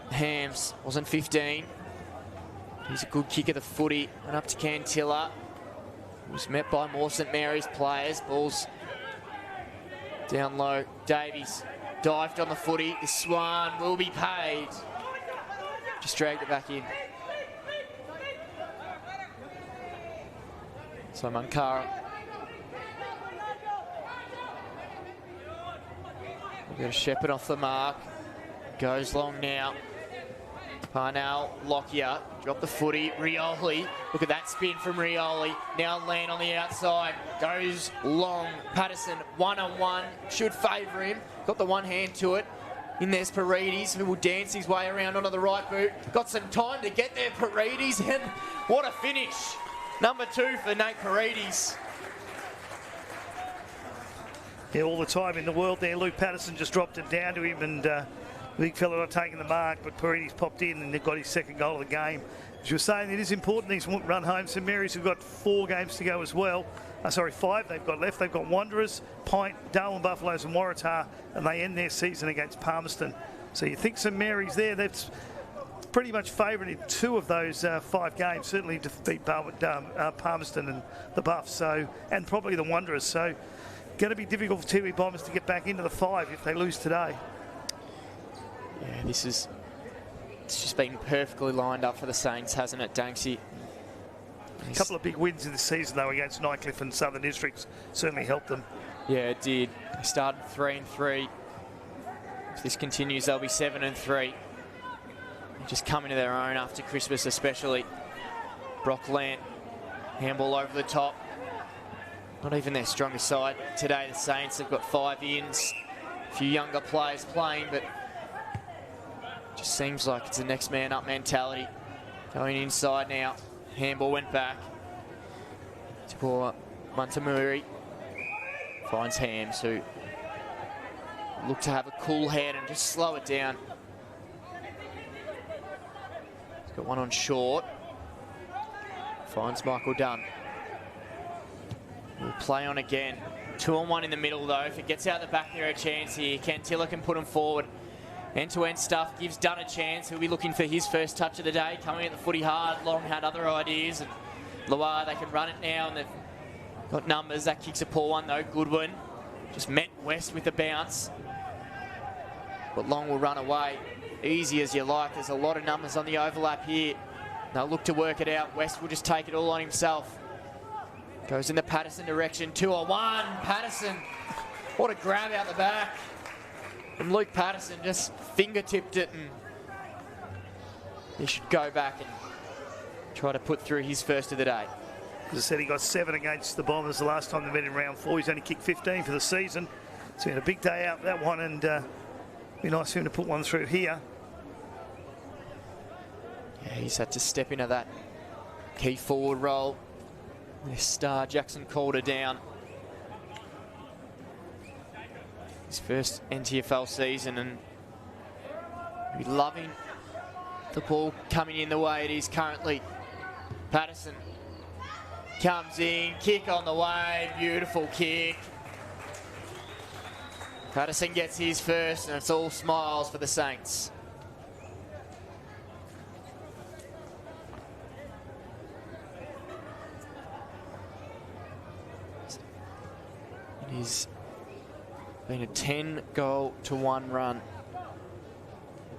Hams wasn't 15. He's a good kick of the footy. Went up to Cantilla. Was met by more St Mary's players. Ball's down low. Davies dived on the footy. The Swan will be paid. Just dragged it back in. So Mankara. We've got a Shepherd off the mark. Goes long now. Parnell, Lockyer, drop the footy. Rioli, look at that spin from Rioli. Now Land on the outside. Goes long. Patterson, 1-on-1. Should favour him. Got the one hand to it. In there's Paredes, who will dance his way around onto the right boot. Got some time to get there, Paredes, and what a finish. Number 2 for Nate Paredes. Yeah, all the time in the world there. Luke Patterson just dropped it down to him, and the big fella not taking the mark, but Paredes popped in and they've got his 2nd goal of the game. As you were saying, it is important these run home. St Mary's have got 4 games to go as well. 5 they've got left. They've got Wanderers, Pint, Darwin Buffaloes and Waratah, and they end their season against Palmerston. So you think St Mary's there, that's pretty much favourite in 2 of those 5 games, certainly to beat Palmerston and the Buffs, so, and probably the Wanderers. So going to be difficult for Tiwi Bombers to get back into the 5 if they lose today. Yeah, it's just been perfectly lined up for the Saints, hasn't it, Danksy? A couple of big wins in the season, though, against Nightcliff and Southern Districts certainly helped them. Yeah, it did. They started 3-3. If this continues, they'll be 7-3. Just coming to their own after Christmas, especially. Brockland, handball over the top. Not even their strongest side today, the Saints. They've got 5 ins, a few younger players playing, but just seems like it's a next man up mentality. Going inside now. Handball went back. To Montemuri. Finds Hams, who look to have a cool head and just slow it down. He's got one on short. Finds Michael Dunn. We'll play on again. 2-on-1 in the middle, though. If it gets out the back, there a chance here. Cantilla can put him forward. End-to-end stuff gives Dunn a chance. He'll be looking for his first touch of the day. Coming at the footy hard. Long had other ideas. And Loire, they can run it now, and they've got numbers. That kicks a poor one, though. Goodwin just met West with the bounce. But Long will run away. Easy as you like. There's a lot of numbers on the overlap here. They'll look to work it out. West will just take it all on himself. Goes in the Patterson direction. 2-on-1. Patterson. What a grab out the back. And Luke Patterson just fingertipped it, and he should go back and try to put through his first of the day. As I said, he got 7 against the Bombers the last time they met in round 4. He's only kicked 15 for the season. So he had a big day out that one, and be nice for him to put one through here. Yeah, he's had to step into that key forward role. This star, Jackson Calder, down. His first NTFL season, and he'll be loving the ball coming in the way it is currently. Patterson comes in, kick on the way, beautiful kick. Patterson gets his first, and it's all smiles for the Saints. It has been a 10-goal-to-1 run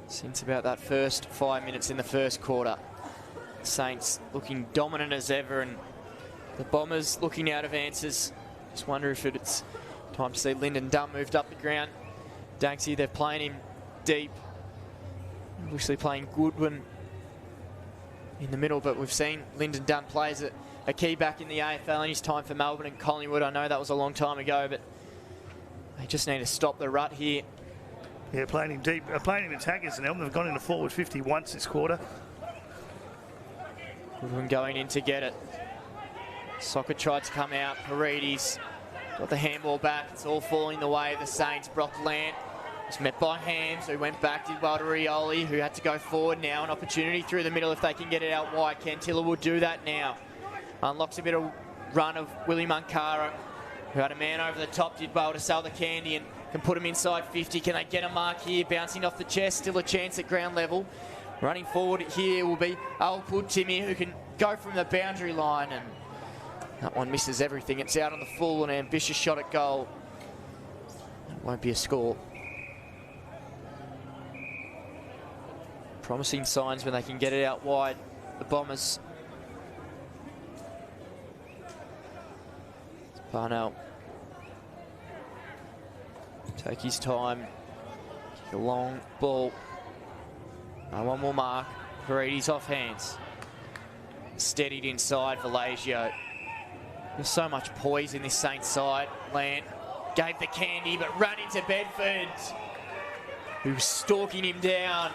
since about that first 5 minutes in the first quarter. Saints looking dominant as ever, and the Bombers looking out of answers. Just wonder if it's time to see Lyndon Dunn moved up the ground. Danksy, they're playing him deep. Obviously playing Goodwin in the middle, but we've seen Lyndon Dunn play as a key back in the AFL in his time for Melbourne and Collingwood. I know that was a long time ago, but they just need to stop the rut here. Yeah, playing him deep, playing him in attackers and they've gone into forward 50 once this quarter. Goodwin going in to get it. Soccer tried to come out. Paredes got the handball back. It's all falling the way of the Saints. Brock Lant was met by Hams, who went back, did well to Rioli, who had to go forward now. An opportunity through the middle if they can get it out wide. Cantilla will do that now. Unlocks a bit of run of Willie Munkara, who had a man over the top, did well to sell the candy and can put him inside 50. Can they get a mark here? Bouncing off the chest, still a chance at ground level. Running forward here will be Alpud Timmy, who can go from the boundary line, and that one misses everything. It's out on the full, an ambitious shot at goal. It won't be a score. Promising signs when they can get it out wide, the Bombers. Parnell take his time, kick a long ball. No one will mark. Paredes off hands. Steadied inside Vallejo. There's so much poise in this Saints side. Lant gave the candy, but ran into Bedford, who's stalking him down.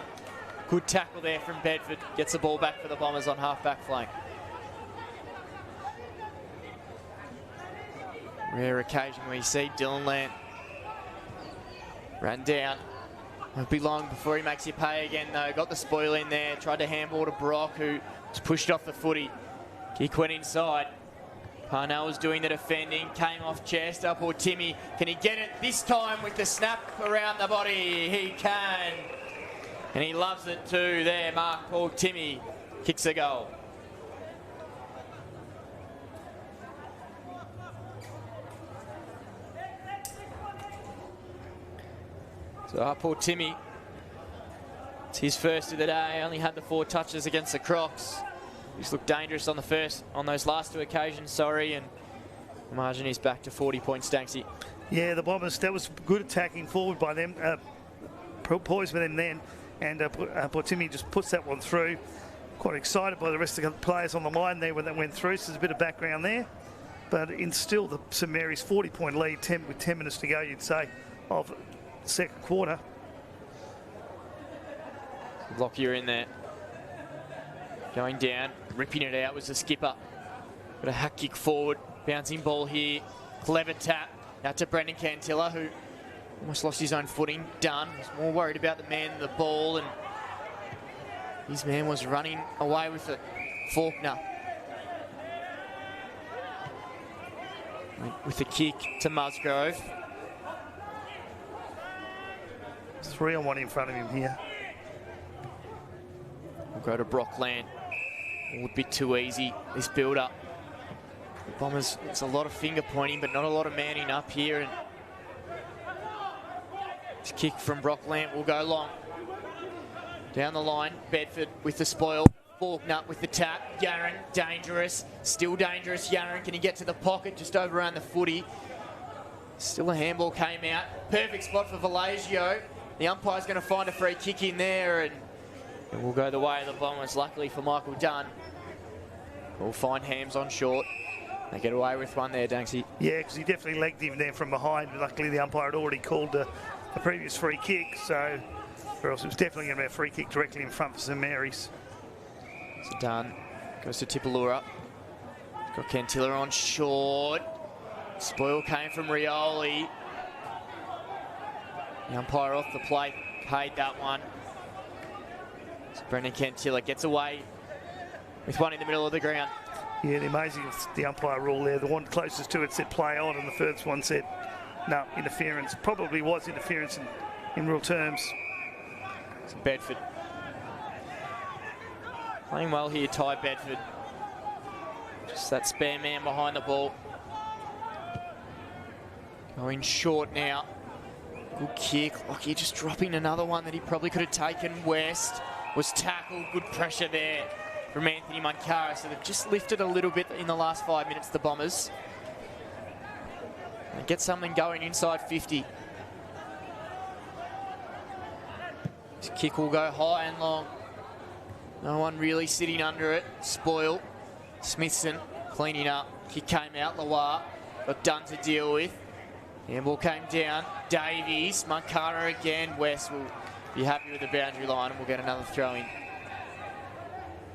Good tackle there from Bedford. Gets the ball back for the Bombers on half-back flank. Rare occasion where you see Dylan Lant ran down. Won't be long before he makes you pay again, though. Got the spoil in there. Tried to handball to Brock, who was pushed off the footy. Kick went inside. Parnell was doing the defending. Came off chest. Up or Timmy. Can he get it this time with the snap around the body? He can. And he loves it too there. Mark Paul Timmy kicks a goal. So poor Timmy, it's his first of the day. Only had the 4 touches against the Crocs. He's looked dangerous on those last 2 occasions, and the margin is back to 40 points, Danksy. Yeah, the Bombers, that was good attacking forward by them. Poised with them then, and poor Timmy just puts that one through. Quite excited by the rest of the players on the line there when that went through, so there's a bit of background there. But instilled the St Mary's 40-point lead with 10 minutes to go, you'd say, of second quarter. Lockyer in there. Going down, ripping it out was the skipper. Got a hack kick forward, bouncing ball here. Clever tap out to Brendan Cantilla, who almost lost his own footing. Dunn was more worried about the man than the ball, and his man was running away with it. Faulkner with the kick to Musgrove. 3-on-1 in front of him here. We'll go to Brock Lant. A bit too easy, this build-up. The Bombers, it's a lot of finger pointing, but not a lot of manning up here. And this kick from Brock Lant will go long. Down the line, Bedford with the spoil. Faulkner with the tap. Yarran, dangerous. Still dangerous, Yarran. Can he get to the pocket? Just over around the footy. Still a handball came out. Perfect spot for Valagio. The umpire's going to find a free kick in there, and it will go the way of the Bombers, luckily for Michael Dunn. We'll find Hams on short. They get away with one there, Danksy. Yeah, because he definitely legged him there from behind. Luckily, the umpire had already called the previous free kick, so or else it was definitely going to be a free kick directly in front for St Mary's. So Dunn goes to Tipalura. Got Cantilla on short. Spoil came from Rioli. The umpire off the plate paid that one. So Brendan Cantilla gets away with one in the middle of the ground. Yeah, the amazing the umpire rule there. The one closest to it said play on, and the first one said no, interference. Probably was interference in real terms. It's Bedford. Playing well here, Ty Bedford. Just that spare man behind the ball. Going short now. Good kick. Lockie just dropping another one that he probably could have taken. West was tackled. Good pressure there from Anthony Munkara. So they've just lifted a little bit in the last 5 minutes, the Bombers. And get something going inside 50. This kick will go high and long. No one really sitting under it. Spoil. Smithson cleaning up. Kick came out. Loire got Dunn to deal with. Handball came down. Davies. Munkara again. West will be happy with the boundary line and we'll get another throw in.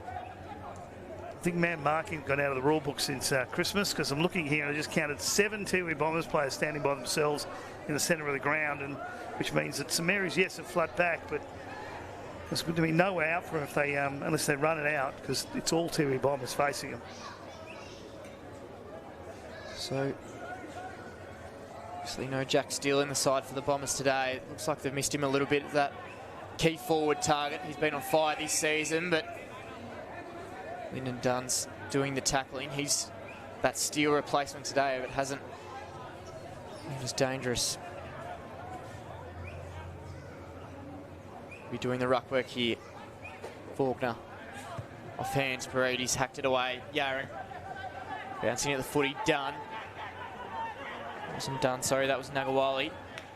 I think man marking got out of the rule book since Christmas, because I'm looking here and I just counted 7 Tiwi Bombers players standing by themselves in the centre of the ground, and which means that St Mary's, yes, have flat back, but there's going to be no way out for them if they, unless they run it out, because it's all Tiwi Bombers facing them. So, obviously no Jack Steele in the side for the Bombers today. It looks like they've missed him a little bit at that key forward target. He's been on fire this season, but Lyndon Dunn's doing the tackling. He's that Steele replacement today, but hasn't been as dangerous. Be doing the ruck work here. Faulkner. Off hands, Paredes hacked it away. Yaron. Bouncing at the footy, Dunn. Wasn't Dunn, sorry, that was Nagawali.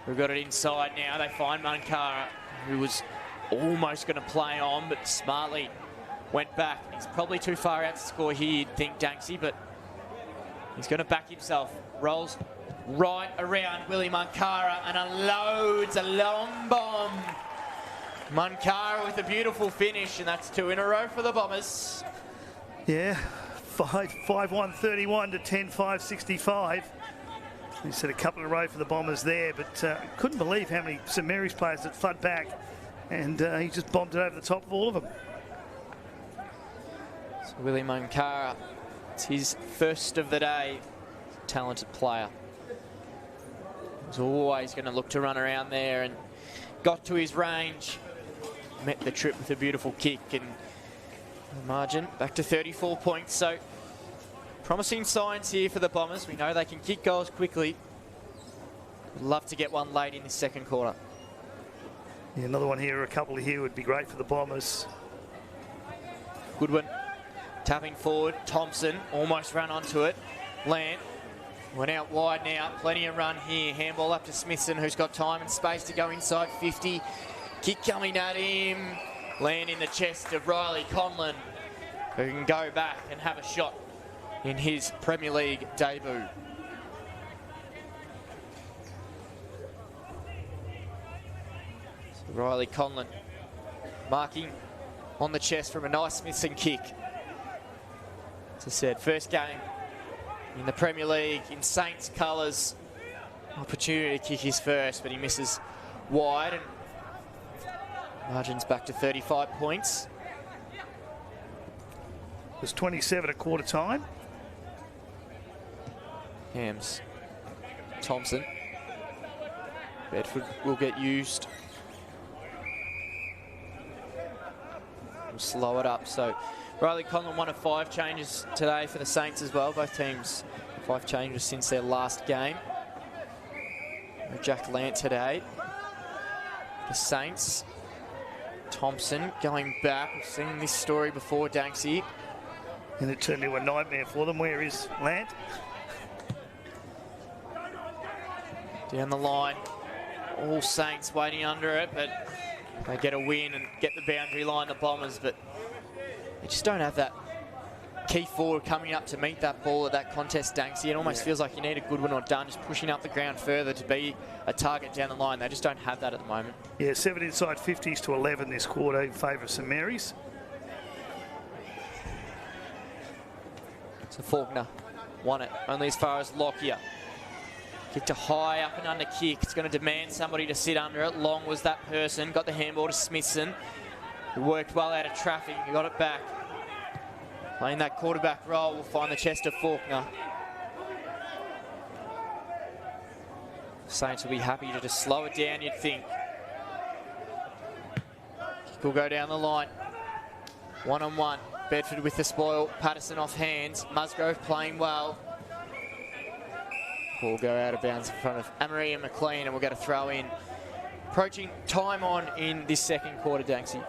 We've got it inside now. They find Munkara, who was almost going to play on, but smartly went back. He's probably too far out to score here, you'd think, Danksy, but he's going to back himself. Rolls right around Willie Munkara and unloads a long bomb. Munkara with a beautiful finish, and that's 2 in a row for the Bombers. Yeah, 5-1-31 to 10-5-65. You said a couple in a row for the Bombers there, but couldn't believe how many St Mary's players had flood back, and he just bombed it over the top of all of them. So Willie Munkara, it's his first of the day. Talented player. He's always going to look to run around there, and got to his range. Met the trip with a beautiful kick, and the margin back to 34 points. So promising signs here for the Bombers. We know they can kick goals quickly. Would love to get one late in the second quarter. Yeah, another one here, a couple here would be great for the Bombers. Goodwin tapping forward. Thompson almost ran onto it. Lant went out wide now. Plenty of run here. Handball up to Smithson, who's got time and space to go inside 50. Kick coming at him. Land in the chest of Riley Conlon, who can go back and have a shot in his Premier League debut. So Riley Conlon marking on the chest from a nice Smithson kick. As I said, first game in the Premier League in Saints colours. Opportunity to kick his first, but he misses wide, and margin's back to 35 points. It was 27 at quarter time. Hams. Thompson. Bedford will get used. We'll slow it up. So Riley Conlon, 1 of 5 changes today for the Saints as well. Both teams 5 changes since their last game. Jack Lant today. The Saints. Thompson going back. We've seen this story before, Danksy. And it turned into a nightmare for them. Where is Lant? Down the line. All Saints waiting under it, but they get a win and get the boundary line, the Bombers, but they just don't have that key forward coming up to meet that ball at that contest, Danksy. It almost feels like you need a Goodwin or Dunn just pushing up the ground further to be a target down the line. They just don't have that at the moment. Yeah, 7 inside 50s to 11 this quarter in favour of St Mary's. So Faulkner won it only as far as Lockyer. Kicked a high up and under kick. It's going to demand somebody to sit under it. Long was that person. Got the handball to Smithson. He worked well out of traffic. He got it back. Playing that quarterback role, we'll find the chest of Faulkner. Saints will be happy to just slow it down, you'd think. Kick will go down the line. 1-on-1. Bedford with the spoil. Patterson off hands. Musgrove playing well. Ball go out of bounds in front of Amory and McLean, and we'll get a throw in. Approaching time on in this second quarter, Danksy.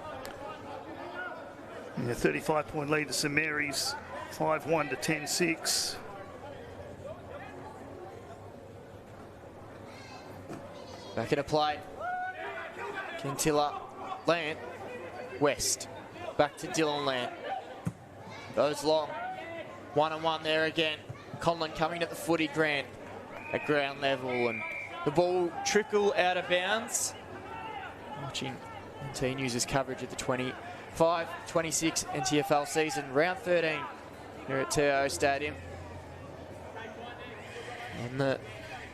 Yeah, 35-point lead to St Mary's, 5-1 to 10-6. Back into play. Kentilla, Lant, West. Back to Dylan Lant. Goes long. 1-on-1 there again. Conlon coming at the footy, Grant at ground level, and the ball trickle out of bounds. Watching NT News' coverage of the 25-26 NTFL season, round 13 here at TIO Stadium. And the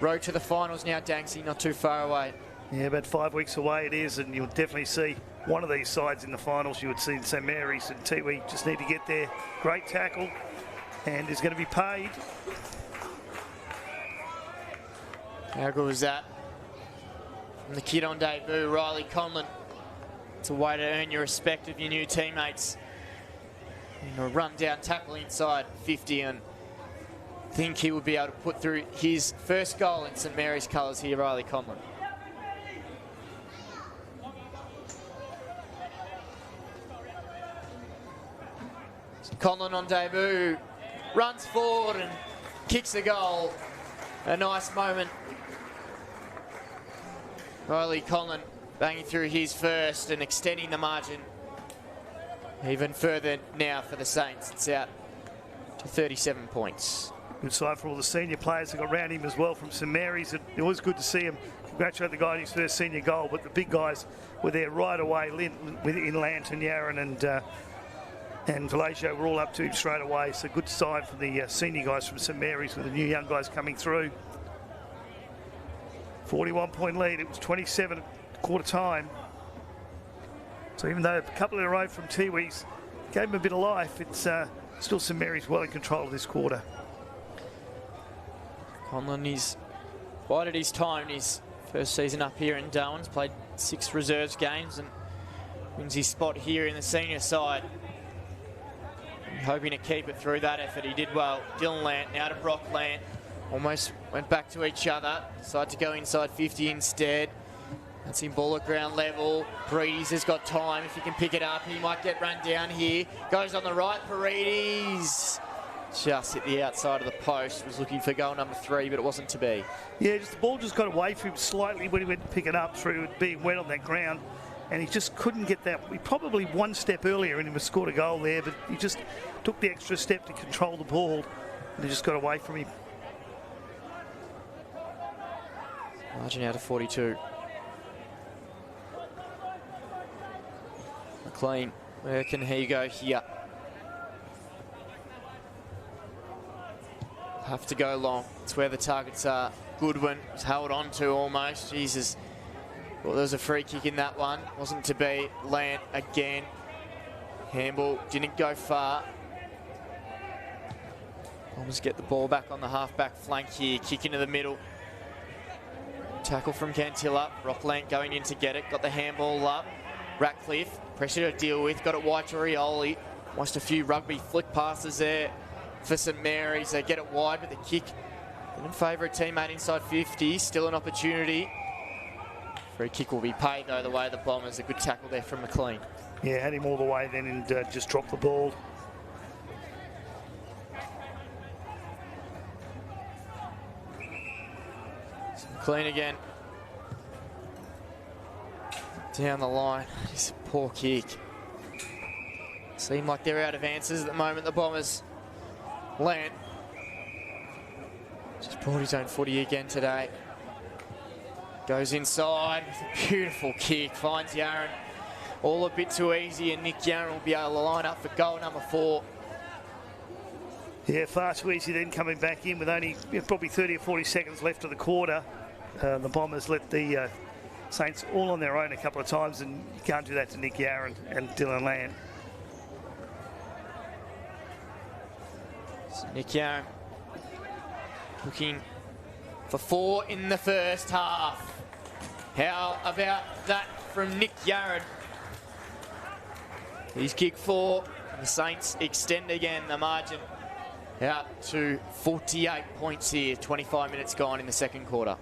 road to the finals now, Danksy, not too far away. Yeah, about 5 weeks away it is, and you'll definitely see one of these sides in the finals. You would see St Mary's and Tiwi just need to get there. Great tackle, and is going to be paid. How good was that? From the kid on debut, Riley Conlon. It's a way to earn your respect of your new teammates. And a run-down tackle inside 50, and I think he will be able to put through his first goal in St Mary's colours here, Riley Conlon. So Conlon on debut, runs forward and kicks a goal. A nice moment. Riley Conlon banging through his first and extending the margin even further now for the Saints. It's out to 37 points. Good side for all the senior players that got around him as well from St Mary's. It was good to see him. Congratulate the guy on his first senior goal, but the big guys were there right away. In Lanton, Yaron and Valacio were all up to him straight away. So good side for the senior guys from St Mary's with the new young guys coming through. 41-point lead. It was 27 at quarter time. So even though a couple in a row from Tiwi's gave him a bit of life, it's still St Mary's well in control of this quarter. Conlon is bided his time in his first season up here in Darwin. He's played 6 reserves games and wins his spot here in the senior side. Hoping to keep it through that effort. He did well. Dylan Lant now to Brock Lant. Almost went back to each other. Decided to go inside 50 instead. That's him ball at ground level. Paredes has got time. If he can pick it up, he might get run down here. Goes on the right. Paredes just hit the outside of the post. Was looking for goal number 3, but it wasn't to be. Yeah, just the ball just got away from him slightly when he went to pick it up through it being wet on that ground. And he just couldn't get that. He probably one step earlier and he would have scored a goal there, but he just took the extra step to control the ball and he just got away from him. Margin out of 42. McLean, where can he go here? Have to go long. It's where the targets are. Goodwin was held on to almost. Jesus. Well, there was a free kick in that one. Wasn't to be. Lant again. Handball didn't go far. Almost get the ball back on the half-back flank here. Kick into the middle. Tackle from Cantilla. Rockland going in to get it. Got the handball up. Ratcliffe, pressure to deal with. Got it wide to Rioli. Watched a few rugby flick passes there for St Mary's. They get it wide, but the kick in favour of teammate inside 50. Still an opportunity. Free kick will be paid, though, the way of the Bombers. A good tackle there from McLean. Yeah, had him all the way then and just dropped the ball. Clean again. Down the line. Just a poor kick. Seem like they're out of answers at the moment, the Bombers. Lant just brought his own footy again today. Goes inside with a beautiful kick. Finds Yaron. All a bit too easy, and Nick Yaron will be able to line up for goal number 4. Yeah, far too easy then coming back in with only probably 30 or 40 seconds left of the quarter. The Bombers let the Saints all on their own a couple of times, and you can't do that to Nick Yaron and Dylan Land. So Nick Yaron looking for 4 in the first half. How about that from Nick Yaron? He's kicked 4. And the Saints extend again the margin out to 48 points here. 25 minutes gone in the second quarter.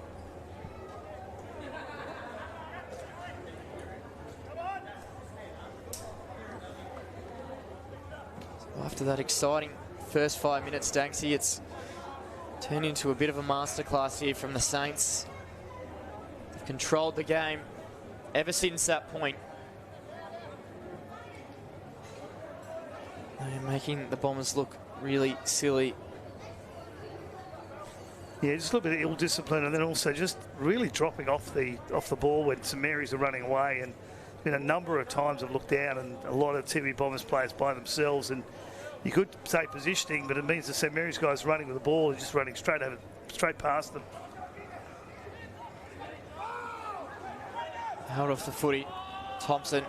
After that exciting first 5 minutes, Danksy, it's turned into a bit of a masterclass here from the Saints. They've controlled the game ever since that point. They're making the Bombers look really silly. Yeah, just a little bit of ill discipline, and then also just really dropping off the ball when St Mary's are running away. And been a number of times I've looked down, and a lot of Tiwi Bombers players by themselves, and you could say positioning, but it means the St Mary's guys running with the ball and just running straight past them. Held off the footy. Thompson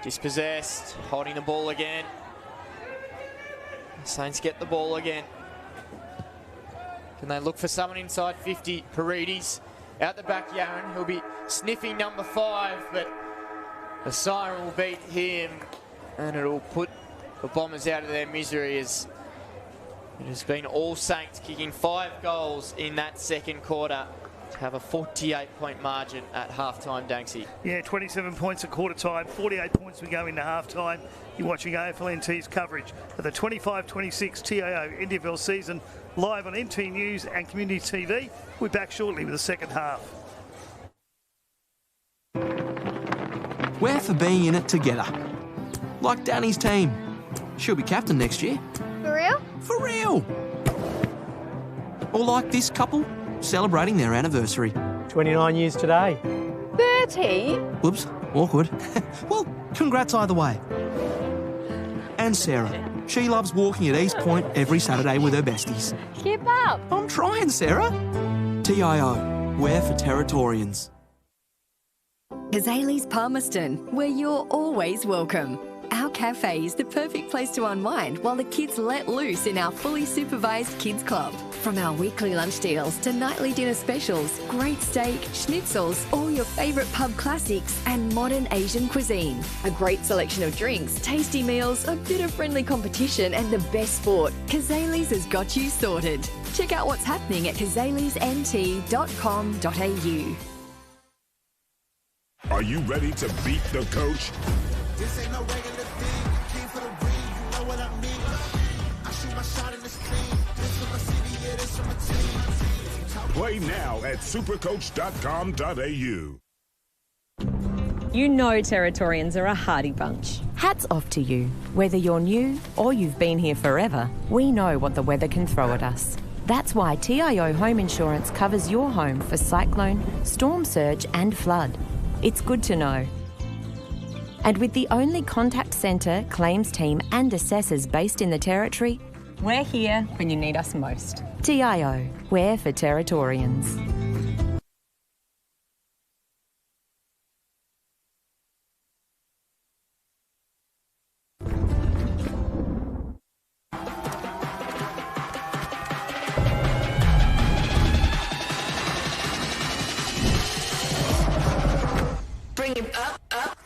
dispossessed, holding the ball again. The Saints get the ball again. Can they look for someone inside 50? Paredes out the back, Yaron. He'll be sniffing number 5, but the siren will beat him, and it'll put the Bombers out of their misery, as it has been all Saints kicking 5 goals in that second quarter to have a 48-point margin at halftime, Danksy. Yeah, 27 points at quarter time, 48 points we go into halftime. You're watching AFL NT's coverage of the 25-26 TIO NTFL season live on NT News and Community TV. We're back shortly with the second half. We're for being in it together. Like Danny's team. She'll be captain next year. For real? For real! Or like this couple, celebrating their anniversary. 29 years today. 30? Whoops, awkward. Well, congrats either way. And Sarah. She loves walking at East Point every Saturday with her besties. Keep up. I'm trying, Sarah. TIO, we're for Territorians. Kazali's Palmerston, where you're always welcome. Our cafe is the perfect place to unwind while the kids let loose in our fully supervised kids club. From our weekly lunch deals to nightly dinner specials, great steak, schnitzels, all your favourite pub classics and modern Asian cuisine. A great selection of drinks, tasty meals, a bit of friendly competition and the best sport. Kazali's has got you sorted. Check out what's happening at kazalisnt.com.au. Are you ready to beat the coach? This ain't no regular thing. Came for the ring, you know what I mean. I shoot my shot in this team. This for my city, yeah, this for my team. Play now at supercoach.com.au. You know Territorians are a hardy bunch. Hats off to you. Whether you're new or you've been here forever, we know what the weather can throw at us. That's why TIO Home Insurance covers your home for cyclone, storm surge and flood. It's good to know. And with the only contact centre, claims team and assessors based in the Territory, we're here when you need us most. TIO, we're for Territorians. Bring it up, up.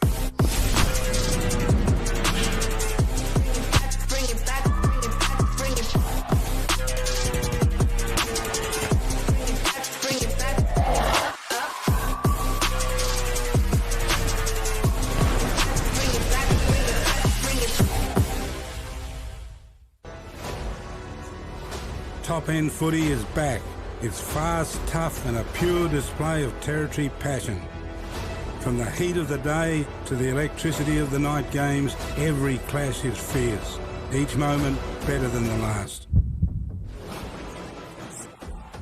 Bring it back, bring it back, bring it back, bring it back, up, up. Bring it back, bring it back, bring it. Top end footy is back It's fast, tough and a pure display of territory passion. From the heat of the day to the electricity of the night games, every clash is fierce. Each moment better than the last.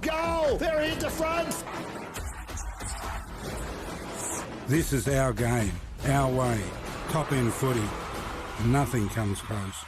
Goal! They're into front! This is our game, our way. Top end footy. Nothing comes close.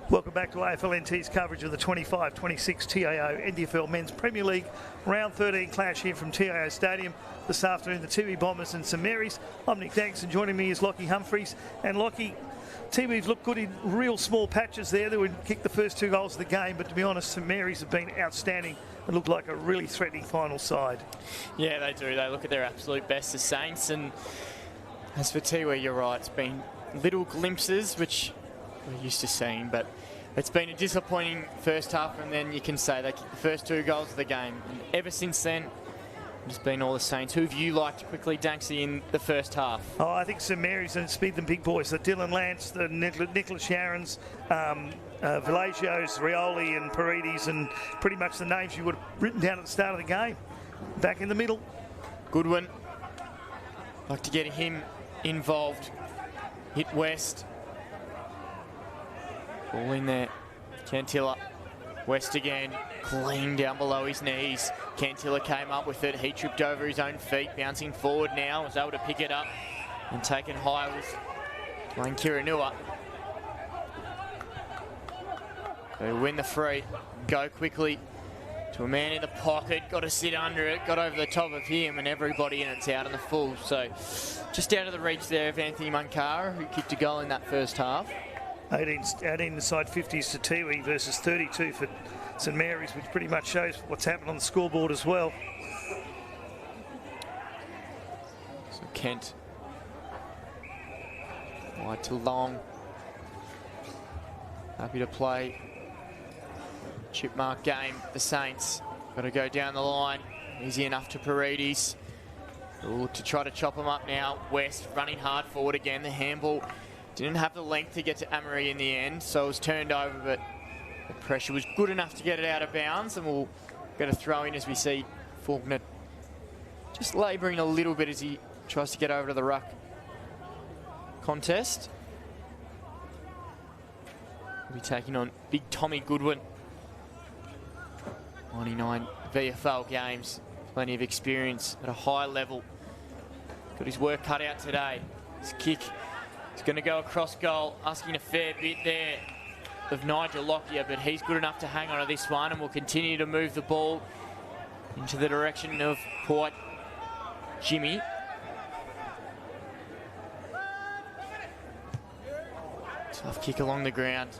Welcome back to AFLNT's coverage of the 25-26 TIO NTFL Men's Premier League Round 13 clash here from TIO Stadium this afternoon. The Tiwi Bombers and St Mary's. I'm Nick Danks, and joining me is Lockie Humphreys. And Lockie, Tiwi's looked good in real small patches there. They would kick the first 2 goals of the game, but to be honest, St Mary's have been outstanding and look like a really threatening final side. Yeah, they do. They look at their absolute best, the Saints. And as for Tiwi, you're right, it's been little glimpses, which we're used to seeing, but it's been a disappointing first half, and then you can say they kicked the first 2 goals of the game. And ever since then, it's been all the Saints. Who have you liked quickly, Danksy, in the first half? Oh, I think St Mary's and Speed them big boys. The Dylan Lance, the Nicholas Sharons, Villagios, Rioli and Paredes, and pretty much the names you would have written down at the start of the game. Back in the middle. Goodwin. Like to get him involved. Hit West. Ball in there. Cantilla. West again. Clean down below his knees. Cantilla came up with it. He tripped over his own feet. Bouncing forward now. Was able to pick it up. And taken high with Wayne Kiranua. They win the free. Go quickly to a man in the pocket. Got to sit under it. Got over the top of him. And everybody in it's out in the full. So just out of the reach there of Anthony Munkara, who kicked a goal in that first half. 18 inside 50s to Tiwi versus 32 for St Mary's, which pretty much shows what's happened on the scoreboard as well. So Kent. Wide to Long. Happy to play. Chipmark game, the Saints. Got to go down the line. Easy enough to Paredes. They'll look to try to chop him up now. West running hard forward again. The handball didn't have the length to get to Amory in the end, so it was turned over, but the pressure was good enough to get it out of bounds, and we'll get a throw in as we see Faulkner just labouring a little bit as he tries to get over to the ruck contest. We'll be taking on big Tommy Goodwin. 99 VFL games, plenty of experience at a high level. Got his work cut out today. His kick is going to go across goal, asking a fair bit there of Nigel Lockyer, but he's good enough to hang on to this one, and will continue to move the ball into the direction of Port Jimmy. Tough kick along the ground.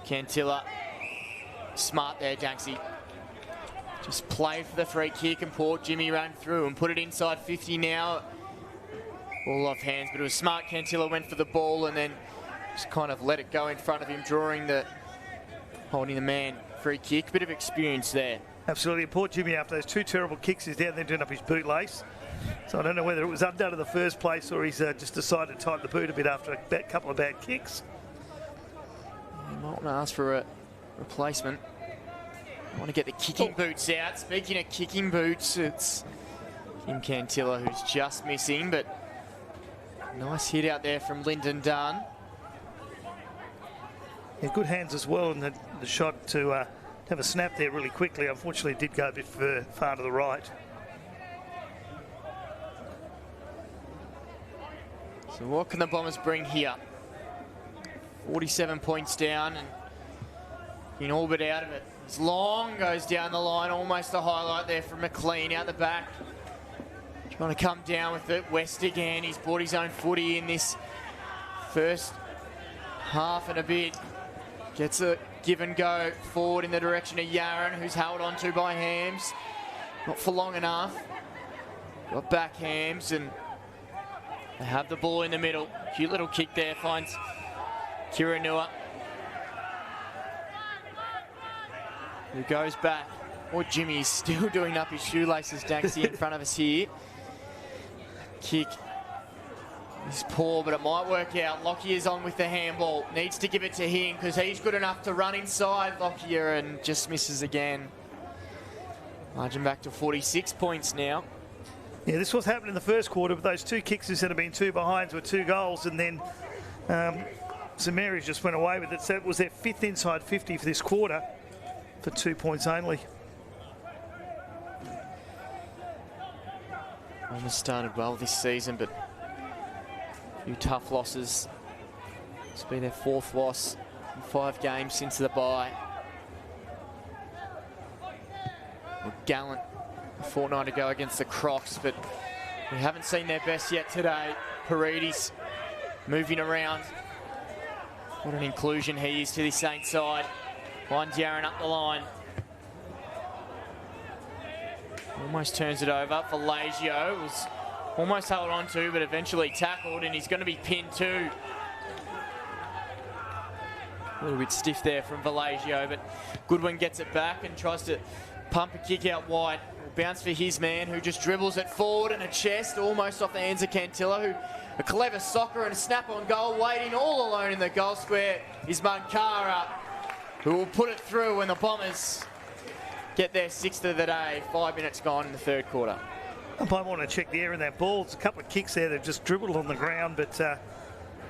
Cantilla, smart there, Danksy. Just play for the free kick, and Port Jimmy ran through and put it inside 50 now. All off hands, but it was smart. Cantilla went for the ball and then just kind of let it go in front of him, holding the man. Free kick, bit of experience there. Absolutely. Port Jimmy, after those 2 terrible kicks, is down there doing up his bootlace. So I don't know whether it was undone in the first place or he's just decided to tighten the boot a bit after a couple of bad kicks. You might want to ask for a replacement. I want to get the kicking boots out. Speaking of kicking boots, it's Kim Cantilla who's just missing, but nice hit out there from Lyndon Dunn. Yeah, good hands as well, and the shot to have a snap there really quickly. Unfortunately, it did go a bit far to the right. So what can the Bombers bring here? 47 points down and in all but out of it. It's Long, goes down the line, almost a highlight there from McLean out the back. Trying to come down with it. West again, he's brought his own footy in this first half and a bit. Gets a give and go forward in the direction of Yaron, who's held onto by Hams. Not for long enough. Got back Hams, and they have the ball in the middle. Cute little kick there, finds Kiranua, who goes back. Or Jimmy's still doing up his shoelaces, Danksy, in front of us here. Kick is poor, but it might work out. Lockyer is on with the handball. Needs to give it to him because he's good enough to run inside Lockyer and just misses again. Margin back to 46 points now. Yeah, this was happening in the first quarter, but those 2 kicks instead of being 2 behinds were 2 goals, and then St Mary's just went away with it. So it was their 5th inside 50 for this quarter for 2 points only. Almost started well this season, but a few tough losses. It's been their 4th loss in 5 games since the bye. Gallant a fortnight ago against the Crocs, but we haven't seen their best yet today. Paredes moving around. What an inclusion he is to the Saints side. Finds Yaron up the line. Almost turns it over. Valagio was almost held on to, but eventually tackled, and he's going to be pinned too. A little bit stiff there from Valagio, but Goodwin gets it back and tries to pump a kick out wide. Bounce for his man, who just dribbles it forward and a chest almost off the hands of Cantilla, who a clever soccer and a snap on goal. Waiting all alone in the goal square is Mankara, who will put it through when the Bombers get their 6th of the day. 5 minutes gone in the 3rd quarter. I might want to check the air in that ball. It's a couple of kicks there. They've just dribbled on the ground, but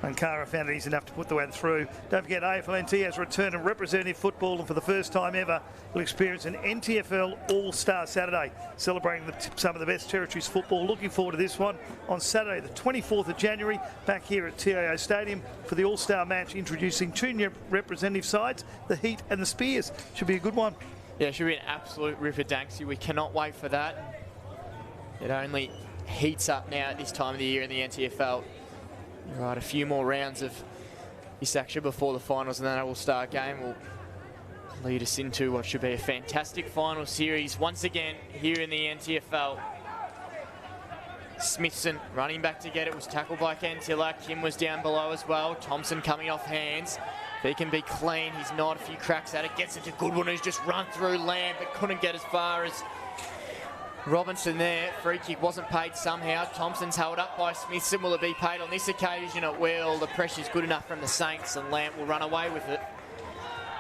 Mankara found it easy enough to put the one through. Don't forget, AFLNT has returned to representative football, and for the first time ever, we'll experience an NTFL All-Star Saturday, celebrating some of the best territories football. Looking forward to this one on Saturday, the 24th of January, back here at TIO Stadium for the All-Star match, introducing 2 new representative sides, the Heat and the Spears. Should be a good one. Yeah, it should be an absolute ripper, Danksy. We cannot wait for that. It only heats up now at this time of the year in the NTFL. You're right, a few more rounds of this action before the finals, and then that All-Star game will lead us into what should be a fantastic final series once again here in the NTFL. Smithson running back to get it, was tackled by Cantilla. Kim was down below as well. Thompson coming off hands. If he can be clean, he's not a few cracks at it. Gets it to Goodwin, who's just run through Lamb, but couldn't get as far as Robinson there. Free kick wasn't paid somehow. Thompson's held up by Smithson. Will it be paid on this occasion? It will. The pressure's good enough from the Saints, and Lamp will run away with it.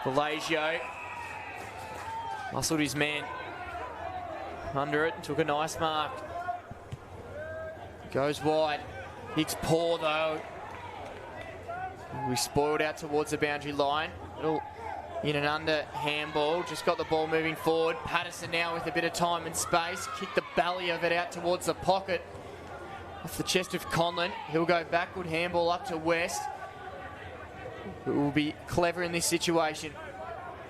Valagio muscled his man under it and took a nice mark. Goes wide. Hicks poor though. We spoiled out towards the boundary line. Little in and under handball. Just got the ball moving forward. Patterson now with a bit of time and space. Kicked the belly of it out towards the pocket. Off the chest of Conlon. He'll go backward handball up to West, who will be clever in this situation.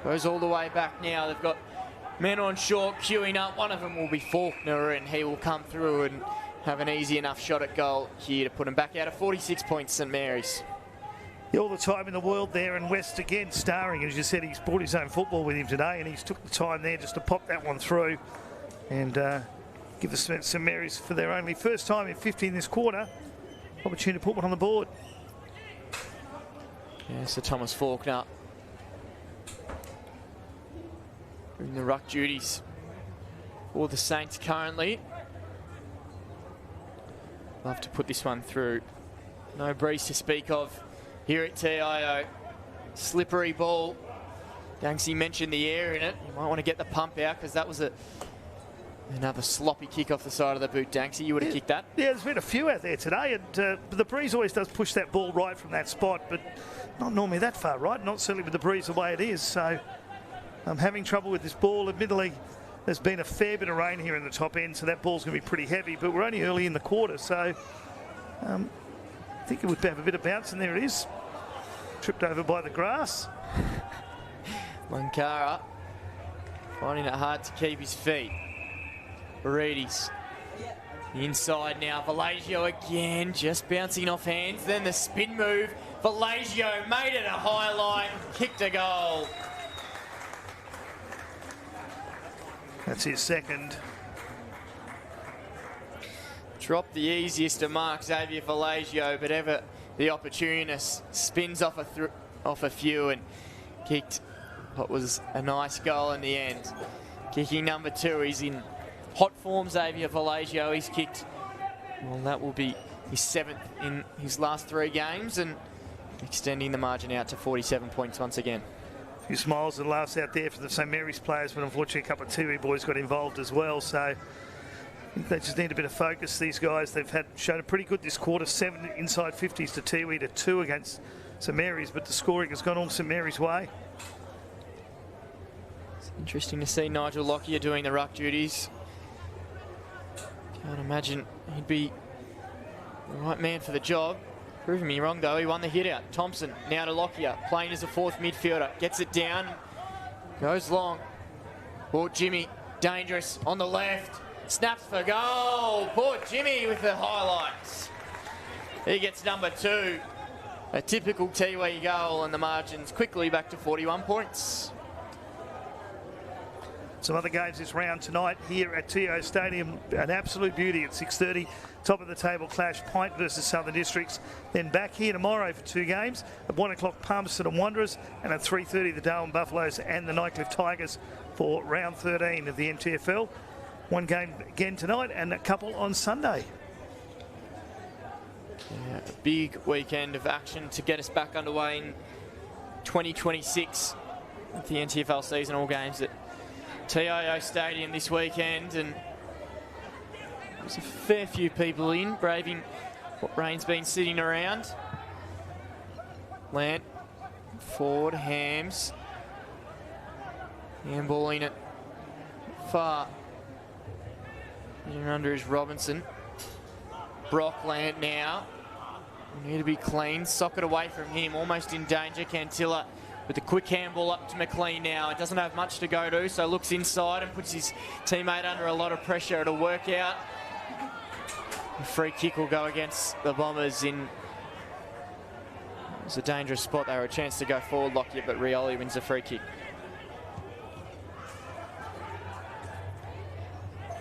Goes all the way back now. They've got men on short queuing up. One of them will be Faulkner, and he will come through and have an easy enough shot at goal here to put him back out of 46 points, St Mary's. All the time in the world there, and West again starring. As you said, he's brought his own football with him today, and he's took the time there just to pop that one through and give the St Mary's, for their only first time in 50 in this quarter, opportunity to put one on the board. Yeah, so Thomas Faulkner in the ruck duties for the Saints currently. Love to put this one through. No breeze to speak of here at TIO. Slippery ball. Danksy mentioned the air in it. You might want to get the pump out, because that was another sloppy kick off the side of the boot. Danksy, you would have kicked that? Yeah, there's been a few out there today, and the breeze always does push that ball right from that spot, but not normally that far right, not certainly with the breeze the way it is. So I'm having trouble with this ball. Admittedly, there's been a fair bit of rain here in the top end, so that ball's going to be pretty heavy, but we're only early in the quarter, so I think it would have a bit of bounce, and there it is. Tripped over by the grass. Mankara finding it hard to keep his feet. Paredes inside now. Valagio again, just bouncing off hands. Then the spin move. Valagio made it a highlight, kicked a goal. That's his second. Dropped the easiest to mark, Xavier Valagio, but ever the opportunist spins off a few and kicked what was a nice goal in the end. Kicking number 2, he's in hot form, Xavier Valagio. He's kicked, well, that will be his 7th in his last 3 games, and extending the margin out to 47 points once again. A few smiles and laughs out there for the St Mary's players, but unfortunately a couple of Tiwi boys got involved as well, so I think they just need a bit of focus, these guys. They've shown a pretty good this quarter, 7 inside 50s to Tiwi to 2 against St Mary's, but the scoring has gone all St Mary's way. It's interesting to see Nigel Lockyer doing the ruck duties. Can't imagine he'd be the right man for the job. Proving me wrong though, he won the hit out. Thompson now to Lockyer, playing as a fourth midfielder. Gets it down, goes long. Poor Jimmy, dangerous on the left. Snaps for goal. Poor Jimmy with the highlights. He gets number 2. A typical Tiwi goal, and the margin's quickly back to 41 points. Some other games this round tonight here at TIO Stadium. An absolute beauty at 6:30. Top of the table clash, Pint versus Southern Districts. Then back here tomorrow for 2 games. At 1 o'clock, Palmerston and Wanderers. And at 3:30, the Darwin Buffaloes and the Nightcliff Tigers for round 13 of the NTFL. 1 game again tonight and a couple on Sunday. Yeah, a big weekend of action to get us back underway in 2026 with the NTFL season. All games at TIO Stadium this weekend, and there's a fair few people in, braving what rain's been sitting around. Lant, forward, Hams. Handballing it far. In under is Robinson. Brock Lant now. Need to be clean. Sock it away from him. Almost in danger. Cantilla with a quick handball up to McLean now. It doesn't have much to go to, so looks inside and puts his teammate under a lot of pressure. It'll work out. The free kick will go against the Bombers in... It's a dangerous spot. They were a chance to go forward, Lockyer, but Rioli wins the free kick.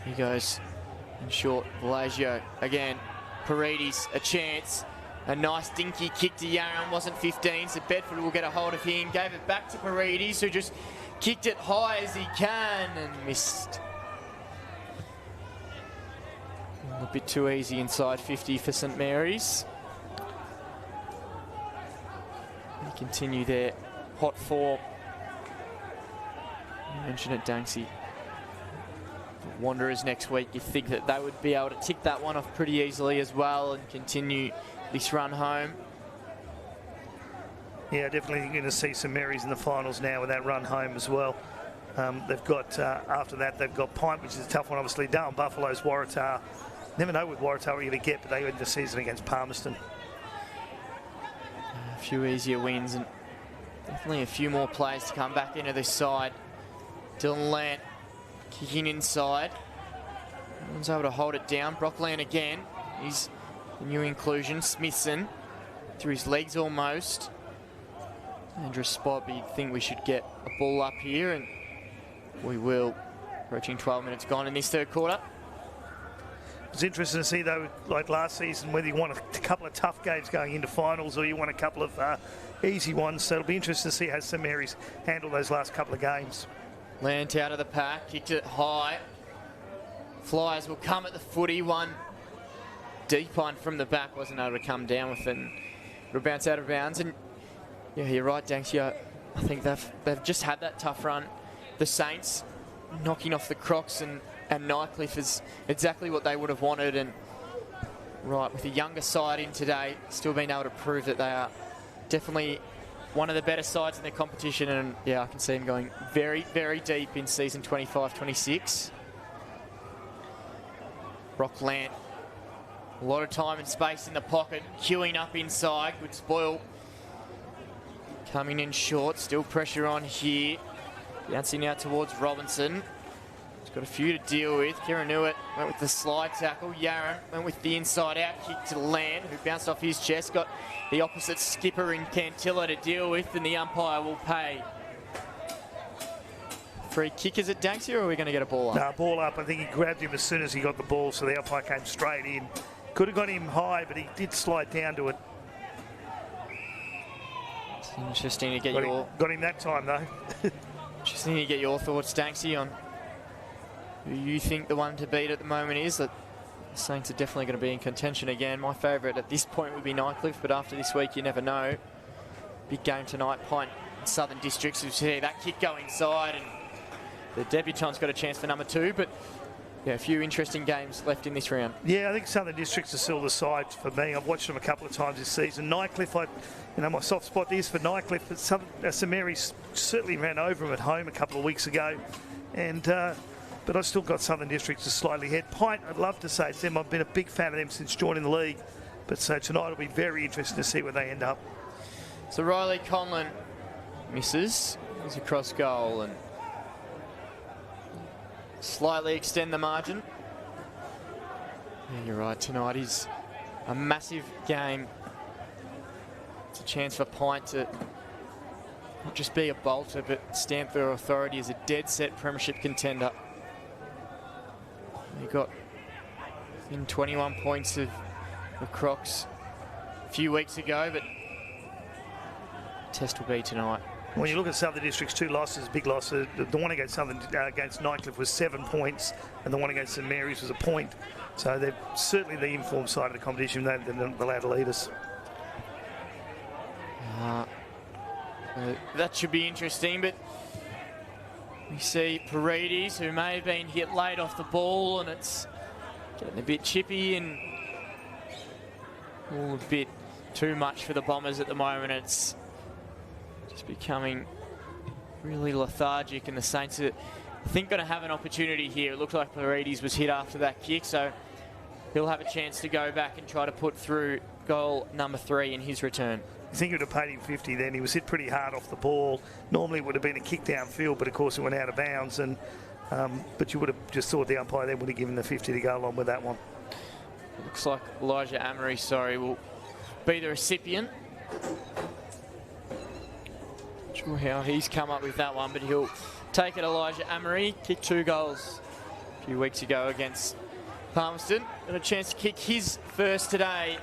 He goes in short. Valagio again. Paredes, a chance. A nice dinky kick to Yaron, wasn't 15, so Bedford will get a hold of him. Gave it back to Paredes, who just kicked it high as he can and missed. A bit too easy inside 50 for St Mary's. They continue their hot form. You mentioned it, Danksy. Wanderers next week, you think that they would be able to tick that one off pretty easily as well and continue this run home. Yeah, definitely going to see St Mary's in the finals now with that run home as well. They've got, after that, they've got Pint, which is a tough one, obviously. Darwin Buffaloes, Waratah. Never know with Waratah what you're going to get, but they went the season against Palmerston. A few easier wins and definitely a few more players to come back into this side. Dylan Lant kicking inside. No one's able to hold it down. Brock Lant again. He's the new inclusion. Smithson through his legs almost. Dangerous spot, but you'd think we should get a ball up here, and we will. Approaching 12 minutes gone in this third quarter. It's interesting to see, though, like last season, whether you want a couple of tough games going into finals or you want a couple of easy ones. So it'll be interesting to see how St Mary's handle those last couple of games. Lant out of the pack, kicked it high. Flyers will come at the footy. One deep one from the back, wasn't able to come down with it. And it'll bounce out of bounds. And yeah, you're right, Danksy. I think they've just had that tough run. The Saints knocking off the Crocs and Nightcliff is exactly what they would have wanted. And right, with a younger side in today, still being able to prove that they are definitely one of the better sides in the competition. And yeah, I can see them going very, very deep in season 25-26. Brock Lant, a lot of time and space in the pocket, queuing up inside. Good spoil. Coming in short, still pressure on here. Bouncing out towards Robinson. He's got a few to deal with. Kiranuit went with the slide tackle. Yaron went with the inside out kick to Land, who bounced off his chest. Got the opposite skipper in Cantilla to deal with, and the umpire will pay. Free kick, is it, Danksy, or are we going to get a ball up? No, ball up. I think he grabbed him as soon as he got the ball, so the umpire came straight in. Could have got him high, but he did slide down to it. It's interesting to get got him that time, though. Interesting to get your thoughts, Danksy, on who you think the one to beat at the moment is. That the Saints are definitely going to be in contention again. My favourite at this point would be Nightcliff, but after this week, you never know. Big game tonight, Pint and Southern Districts. You see that kick go inside, and the debutant's got a chance for number 2, but yeah, a few interesting games left in this round. Yeah, I think Southern Districts are still the side for me. I've watched them a couple of times this season. Nightcliff, my soft spot is for Nightcliff, but St Mary's certainly ran over them at home a couple of weeks ago, and but I've still got Southern Districts just slightly ahead. Pint, I'd love to say it's them. I've been a big fan of them since joining the league. But so tonight will be very interesting to see where they end up. So Riley Conlon misses. He's across goal and slightly extend the margin. Yeah, you're right. Tonight is a massive game. It's a chance for Pint to not just be a bolter, but stamp their authority as a dead-set premiership contender. They got in 21 points of the Crocs a few weeks ago, but test will be tonight. When you look at Southern District's 2 losses, big losses, the one against against Nightcliff was 7 points, and the one against St Mary's was a point. So they're certainly the informed side of the competition. They're not allowed to lead us. That should be interesting, but we see Paredes, who may have been hit late off the ball, and it's getting a bit chippy and all a bit too much for the Bombers at the moment. It's just becoming really lethargic, and the Saints are, I think, going to have an opportunity here. It looked like Paredes was hit after that kick, so he'll have a chance to go back and try to put through goal number 3 in his return. I think you would have paid him 50 then. He was hit pretty hard off the ball. Normally it would have been a kick downfield, but of course it went out of bounds. And but you would have just thought the umpire then would have given the 50 to go along with that one. It looks like Elijah Amory, will be the recipient. Not sure how he's come up with that one, but he'll take it. Elijah Amory kicked 2 goals a few weeks ago against Palmerston. Got a chance to kick his first today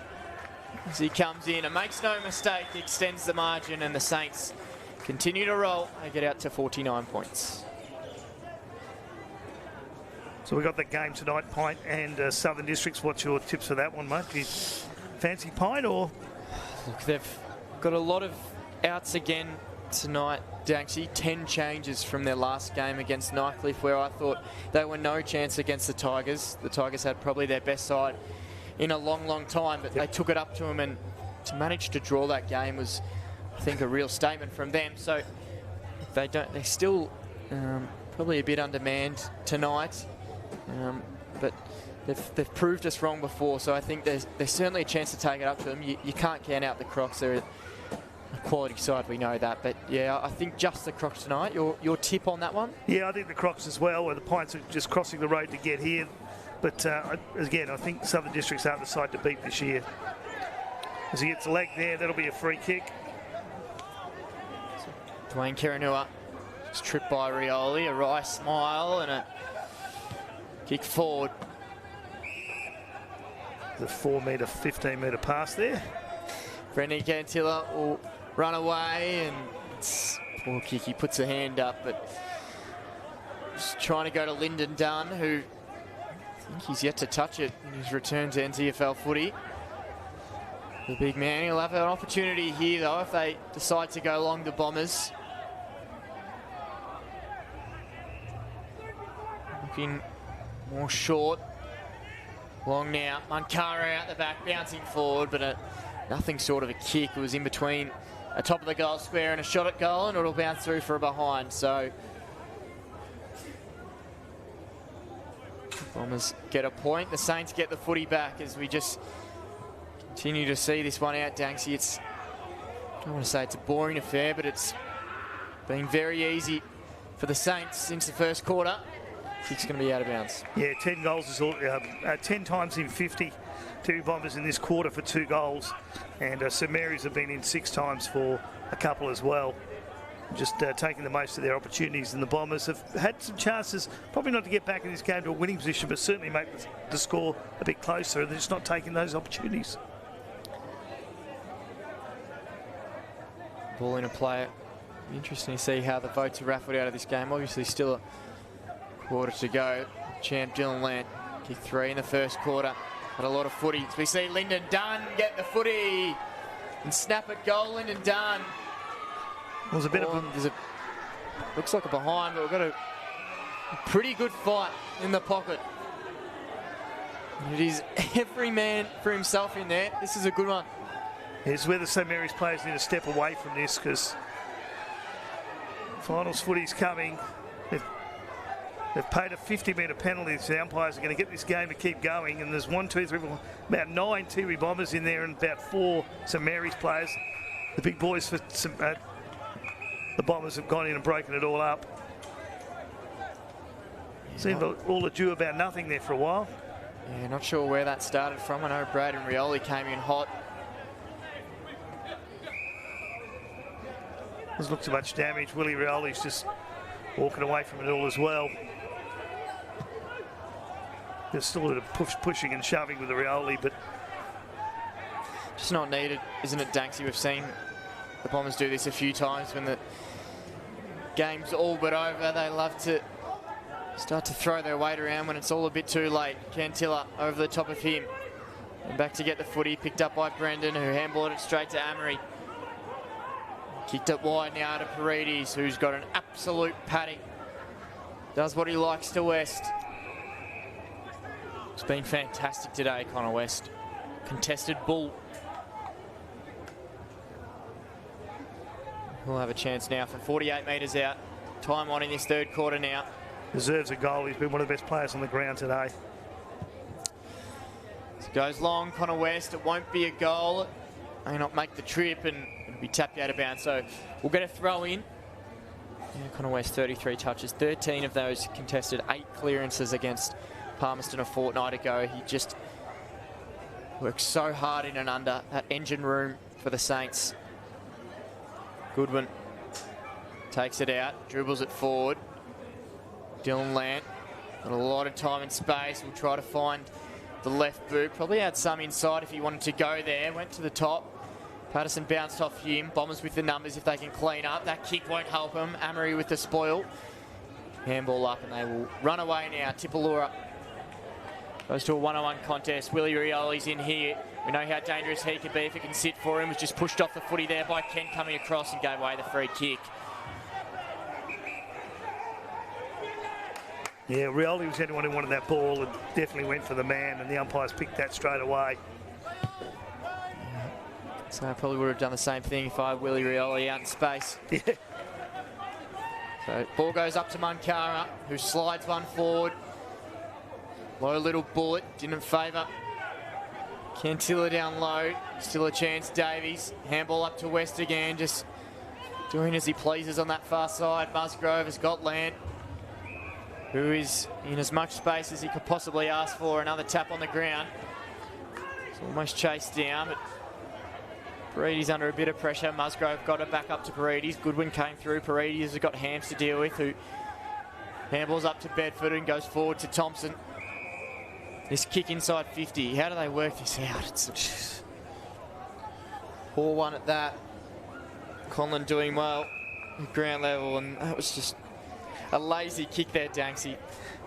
as he comes in and makes no mistake, extends the margin, and the Saints continue to roll. They get out to 49 points. So we've got the game tonight, Pint and Southern Districts. What's your tips for that one, mate? Do you fancy Pint or? Look, they've got a lot of outs again tonight, Danksy. 10 changes from their last game against Nightcliff, where I thought they were no chance against the Tigers. The Tigers had probably their best side in a long, long time, but they took it up to them, and to manage to draw that game was, I think, a real statement from them. So they're still probably a bit undermanned tonight, but they've proved us wrong before, so I think there's certainly a chance to take it up to them. You can't count out the Crocs. They're a quality side, we know that, but yeah, I think just the Crocs tonight. Your tip on that one? Yeah, I think the Crocs as well, where the Pints are just crossing the road to get here. But again, I think Southern Districts aren't the side to beat this year. As he gets a leg there, that'll be a free kick. Dwayne Kiranua just tripped by Rioli, a wry smile and a kick forward. The 4-metre, 15-metre pass there. Brendan Cantilla will run away, and it's poor kick. He puts a hand up, but just trying to go to Lyndon Dunn, who I think he's yet to touch it in his return to NTFL footy. The big man, he'll have an opportunity here though if they decide to go long the Bombers. Looking more short. Long now. Mankara out the back, bouncing forward, but nothing short of a kick. It was in between a top of the goal square and a shot at goal, and it'll bounce through for a behind. So Bombers get a point. The Saints get the footy back as we just continue to see this one out, Danksy. I don't want to say it's a boring affair, but it's been very easy for the Saints since the first quarter. Kick's going to be out of bounds. Yeah, 10 goals is 10 times in 50. 2 Bombers in this quarter for 2 goals. And St Mary's have been in 6 times for a couple as well. Just taking the most of their opportunities, and the Bombers have had some chances, probably not to get back in this game to a winning position, but certainly make the score a bit closer, and they're just not taking those opportunities. Ball in a player. Interesting to see how the votes are raffled out of this game. Obviously still a quarter to go. Champ Dylan Lant kicked 3 in the first quarter. Had a lot of footy. We see Lyndon Dunn get the footy and snap it goal. Lyndon Dunn. It was a bit looks like a behind, but we've got a pretty good fight in the pocket. And it is every man for himself in there. This is a good one. It's where the St Mary's players need to step away from this, because finals footy's coming. They've paid a 50-metre penalty, so the umpires are going to get this game to keep going. And there's 1, 2, 3, 4, about 9 Tiwi Bombers in there and about 4 St Mary's players. The big boys for the Bombers have gone in and broken it all up. Seemed all ado about nothing there for a while. Yeah, not sure where that started from. I know Braden Rioli came in hot. Doesn't look too much damage. Willie Rioli's just walking away from it all as well. There's still a bit of pushing and shoving with the Rioli, but just not needed, isn't it, Danksy? We've seen the Bombers do this a few times when the game's all but over. They love to start to throw their weight around when it's all a bit too late. Cantilla over the top of him. And back to get the footy, picked up by Brendan, who handballed it straight to Amory. Kicked it wide now to Paredes, who's got an absolute paddock. Does what he likes to West. It's been fantastic today, Connor West. Contested bull. We'll have a chance now from 48 metres out. Time on in this third quarter now. Deserves a goal. He's been one of the best players on the ground today. So it goes long, Connor West. It won't be a goal. May not make the trip and it'll be tapped out of bounds. So we'll get a throw in. Yeah, Connor West, 33 touches. 13 of those contested. 8 clearances against Palmerston a fortnight ago. He just works so hard in and under that engine room for the Saints. Goodwin takes it out, dribbles it forward. Dylan Lant got a lot of time and space. Will try to find the left boot. Probably had some inside if he wanted to go there. Went to the top. Patterson bounced off him. Bombers with the numbers if they can clean up. That kick won't help him. Amory with the spoil. Handball up and they will run away now. Tipalura goes to a 1-on-1 contest. Willie Rioli's in here. We know how dangerous he could be if it can sit for him. Was just pushed off the footy there by Ken coming across and gave away the free kick. Yeah, Rioli was anyone who wanted that ball and definitely went for the man, and the umpires picked that straight away. So I probably would have done the same thing if I had Willie Rioli out in space. Yeah. So ball goes up to Munkara, who slides one forward. Low little bullet, didn't favour Cantilla down low. Still a chance, Davies. Handball up to West again, just doing as he pleases on that far side. Musgrove has got Lant, who is in as much space as he could possibly ask for. Another tap on the ground. It's almost chased down, but Paredes under a bit of pressure. Musgrove got it back up to Paredes. Goodwin came through. Paredes has got Hams to deal with, who handballs up to Bedford and goes forward to Thompson. This kick inside 50. How do they work this out? It's a poor one at that. Conlon doing well at ground level, and that was just a lazy kick there, Danksy.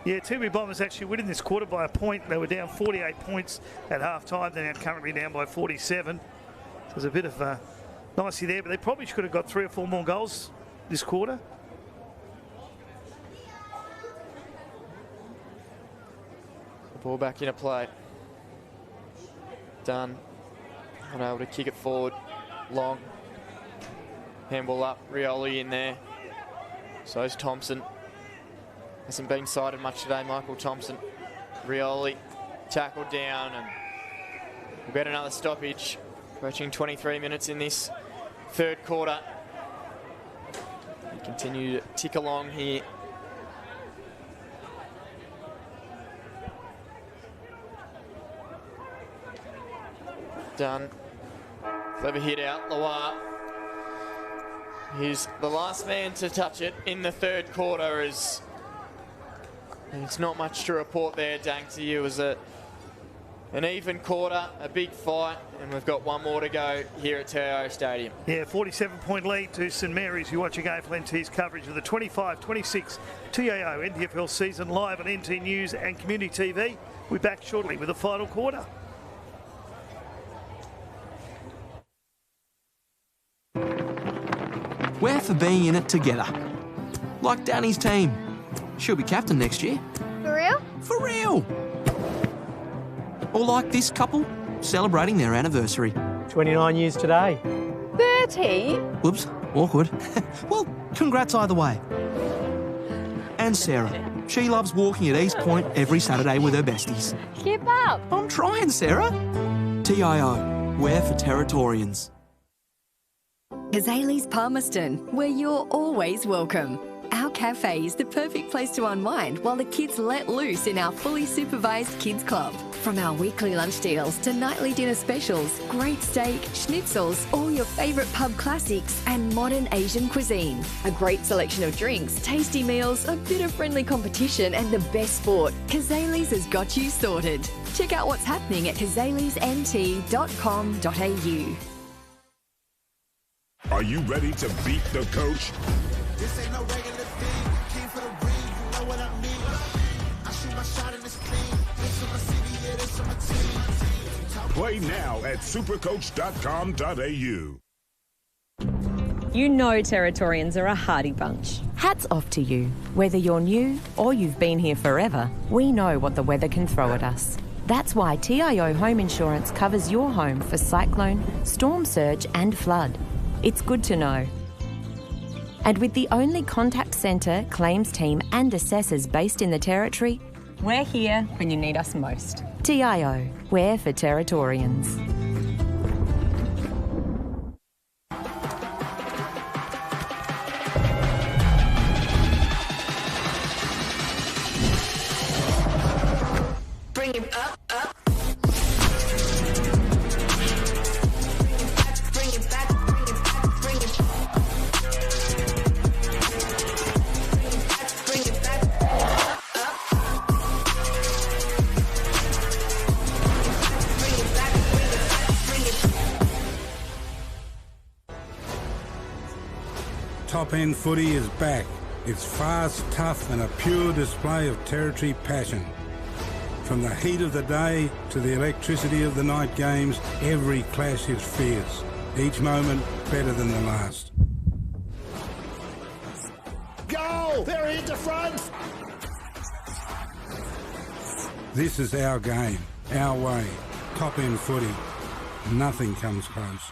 Yeah, Tiwi Bombers actually winning this quarter by a point. They were down 48 points at half-time. They're now currently down by 47. So there's a bit of nicey there, but they probably could have got 3 or 4 more goals this quarter. Ball back into play. Dunn unable to kick it forward. Long. Handball up. Rioli in there. So is Thompson. Hasn't been sighted much today, Michael Thompson. Rioli tackled down, and we'll get another stoppage. Approaching 23 minutes in this third quarter. We continue to tick along here. Done. Clever hit out. Loire. He's the last man to touch it in the third quarter. It's not much to report there, Danksy. It was an even quarter, a big fight, and we've got one more to go here at TIO Stadium. Yeah, 47-point lead to St Mary's. You're watching AFL NT's coverage of the 25-26 TIO NTFL season live on NT News and Community TV. We're back shortly with the final quarter. We're for being in it together. Like Danny's team. She'll be captain next year. For real? For real! Or like this couple, celebrating their anniversary. 29 years today. 30? Whoops, awkward. Well, congrats either way. And Sarah, She loves walking at East Point every Saturday with her besties. Keep up. I'm trying, Sarah. TIO, we're for Territorians. Kazali's Palmerston, where you're always welcome. Our cafe is the perfect place to unwind while the kids let loose in our fully supervised kids club. From our weekly lunch deals to nightly dinner specials, great steak, schnitzels, all your favourite pub classics and modern Asian cuisine. A great selection of drinks, tasty meals, a bit of friendly competition and the best sport. Kazali's has got you sorted. Check out what's happening at kazalisnt.com.au. Are you ready to beat the coach? This ain't no regular thing. Came for the ring, you know what I mean. I shoot my shot and it's clean. This for my city, yeah, this for my team. Play now at supercoach.com.au. You know Territorians are a hardy bunch. Hats off to you. Whether you're new or you've been here forever, we know what the weather can throw at us. That's why TIO Home Insurance covers your home for cyclone, storm surge and flood. It's good to know. And with the only contact centre, claims team and assessors based in the Territory, we're here when you need us most. TIO, we're for Territorians. Bring it up, up. Bring it back, bring it back, bring it back. Bring it back, up. Bring it back, bring it back, bring it back. Top End footy is back. It's fast, tough and a pure display of Territory passion. From the heat of the day to the electricity of the night games, every clash is fierce. Each moment better than the last. Goal! They're into front! This is our game, our way. Top End footy. Nothing comes close.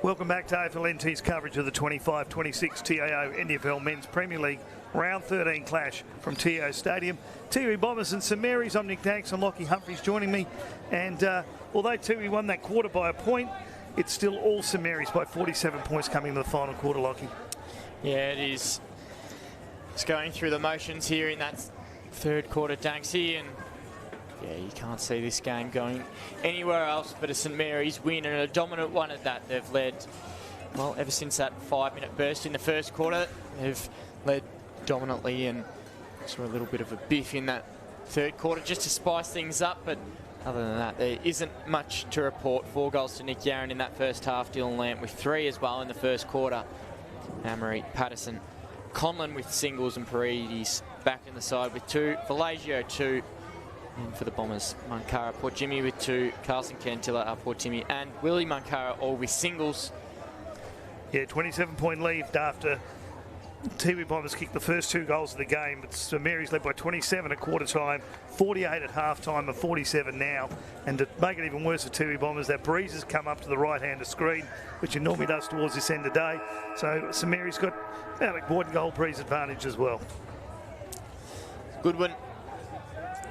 Welcome back to AFL NT's coverage of the 25-26 TIO NTFL Men's Premier League Round 13 clash from TIO Stadium. Tiwi Bombers and St Mary's. I'm Nick Danks and Lockie Humphries joining me. And although Tiwi won that quarter by a point, it's still all St Mary's by 47 points coming to the final quarter, Lockie. Yeah, it is. It's going through the motions here in that third quarter, Danksy, and yeah, you can't see this game going anywhere else but a St Mary's win, and a dominant one at that. They've led, well, ever since that 5-minute burst in the first quarter, they've led dominantly, and saw a little bit of a biff in that third quarter just to spice things up, but other than that, there isn't much to report. 4 goals to Nick Yarran in that first half. Dylan Lamp with 3 as well in the first quarter. Amory, Patterson, Conlon with singles, and Paredes back in the side with 2. Valagio 2. And for the Bombers, Mankara, Port Jimmy with 2, Carlson Cantilla, Port Timmy, and Willie Mankara all with singles. Yeah, 27-point lead after Tiwi Bombers kicked the first 2 goals of the game. But St Mary's led by 27 at quarter time, 48 at half time, and 47 now. And to make it even worse for Tiwi Bombers, that breeze has come up to the right-hander screen, which it normally does towards this end of day. So St Mary's got about a 1 goal breeze advantage as well. Goodwin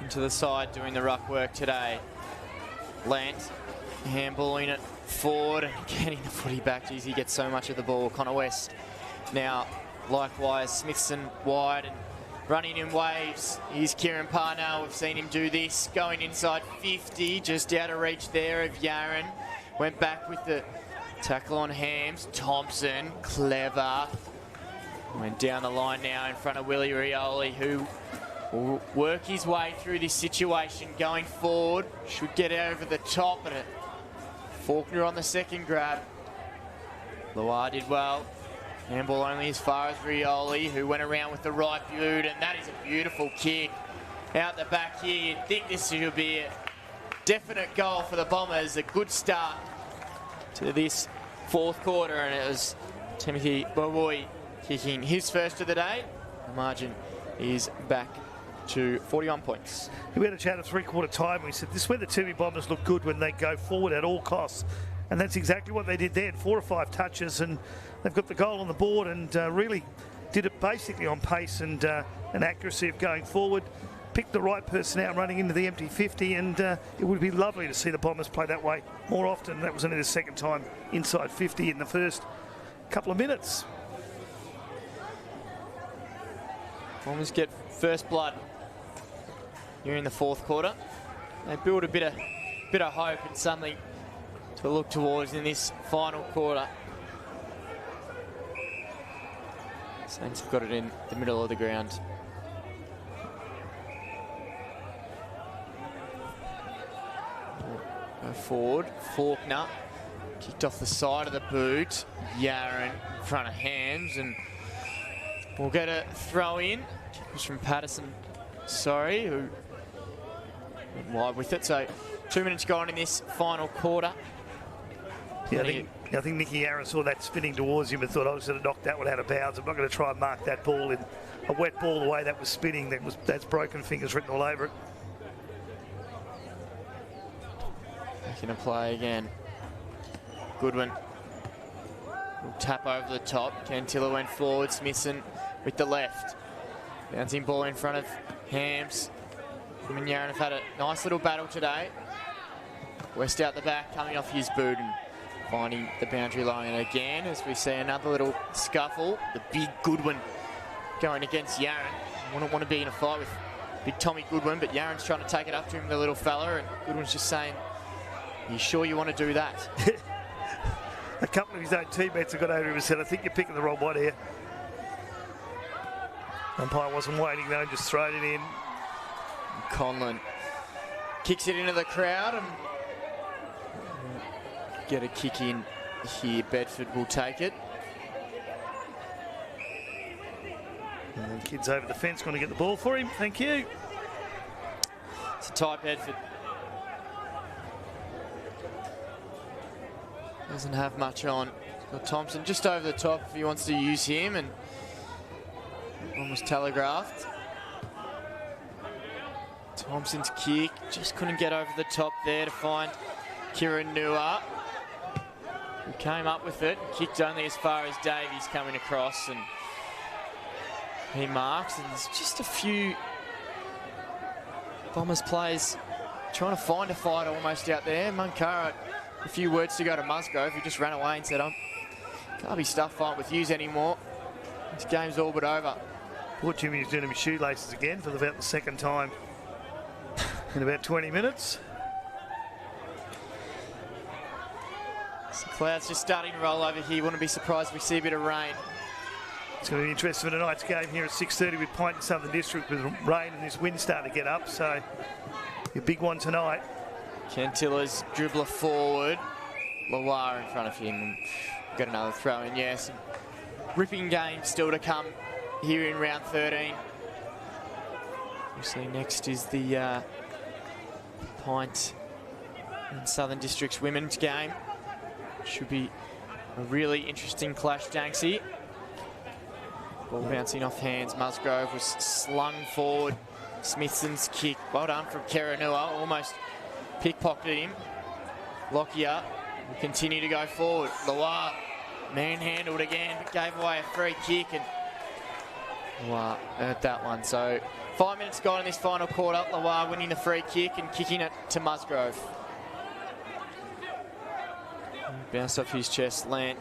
into the side doing the ruck work today. Lant handballing it forward and getting the footy back. Geez, he gets so much of the ball. Connor West now likewise. Smithson wide and running in waves. Here's Kieran Parnell. We've seen him do this. Going inside 50, just out of reach there of Yarran. Went back with the tackle on Hams. Thompson, clever. Went down the line now in front of Willie Rioli, who will work his way through this situation going forward. Should get over the top, and Faulkner on the second grab. Loire did well. Handball only as far as Rioli, who went around with the right boot, and that is a beautiful kick out the back here. You'd think this should be a definite goal for the Bombers. A good start to this fourth quarter, and it was Timothy Boboy kicking his first of the day. The margin is back to 41 points. We had a chat at 3-quarter time. We said this is where the Tiwi Bombers look good, when they go forward at all costs. And that's exactly what they did there. 4 or 5 touches, and they've got the goal on the board, and really did it basically on pace and accuracy of going forward. Picked the right person out running into the empty 50, and it would be lovely to see the Bombers play that way more often. That was only the second time inside 50 in the first couple of minutes. Bombers get first blood here in the fourth quarter. They build a bit of hope and something to look towards in this final quarter. Saints have got it in the middle of the ground. Go forward, Faulkner kicked off the side of the boot. Yarran in front of Hams, and we'll get a throw in. It was from Patterson, who went wide with it. So 2 minutes gone in this final quarter. Yeah, I think Nicky Yarran saw that spinning towards him and thought, I was going to knock that one out of bounds. I'm not going to try and mark that ball in a wet ball the way that was spinning. That's broken fingers written all over it. Back into play again. Goodwin will tap over the top. Cantilla went forward. Smithson with the left. Bouncing ball in front of Hams. Him and Yarran have had a nice little battle today. West out the back, coming off his boot and finding the boundary line again as we see another little scuffle. The big Goodwin going against Yarran. Wouldn't want to be in a fight with big Tommy Goodwin, but Yarran's trying to take it up to him, the little fella, and Goodwin's just saying, "Are you sure you want to do that?" A couple of his own teammates have got over him and said, I think you're picking the wrong one here. Umpire wasn't waiting though, just thrown it in. Conlon kicks it into the crowd and get a kick in here. Bedford will take it. And the kid's over the fence, going to get the ball for him. Thank you. It's a tight Bedford. Doesn't have much on. Got Thompson just over the top if he wants to use him, and almost telegraphed. Thompson's kick just couldn't get over the top there to find Kieran Nua. who came up with it, kicked only as far as Davies coming across, and he marks, and there's just a few Bombers players trying to find a fight almost out there. Munkara, a few words to go to Musgrove, who just ran away and said, can't be stuff fighting with yous anymore. This game's all but over. Poor Jimmy's doing his shoelaces again for about the second time in about 20 minutes. Some clouds just starting to roll over here. Wouldn't be surprised if we see a bit of rain. It's going to be interesting for tonight's game here at 6:30 with Pint and Southern District, with rain and this wind starting to get up. So a big one tonight. Kentilla's dribbler forward. Loire in front of him. Got another throw in. Yes, ripping game still to come here in round 13. Obviously next is the Pint and Southern District's women's game. Should be a really interesting clash, Danksy. Ball bouncing off hands. Musgrove was slung forward. Smithson's kick. Well done from Keranua. Almost pickpocketed him. Lockyer will continue to go forward. Loire manhandled again, but gave away a free kick, and Loire earned that one. So 5 minutes gone in this final quarter. Loire winning the free kick and kicking it to Musgrove. Bounced off his chest, Lant.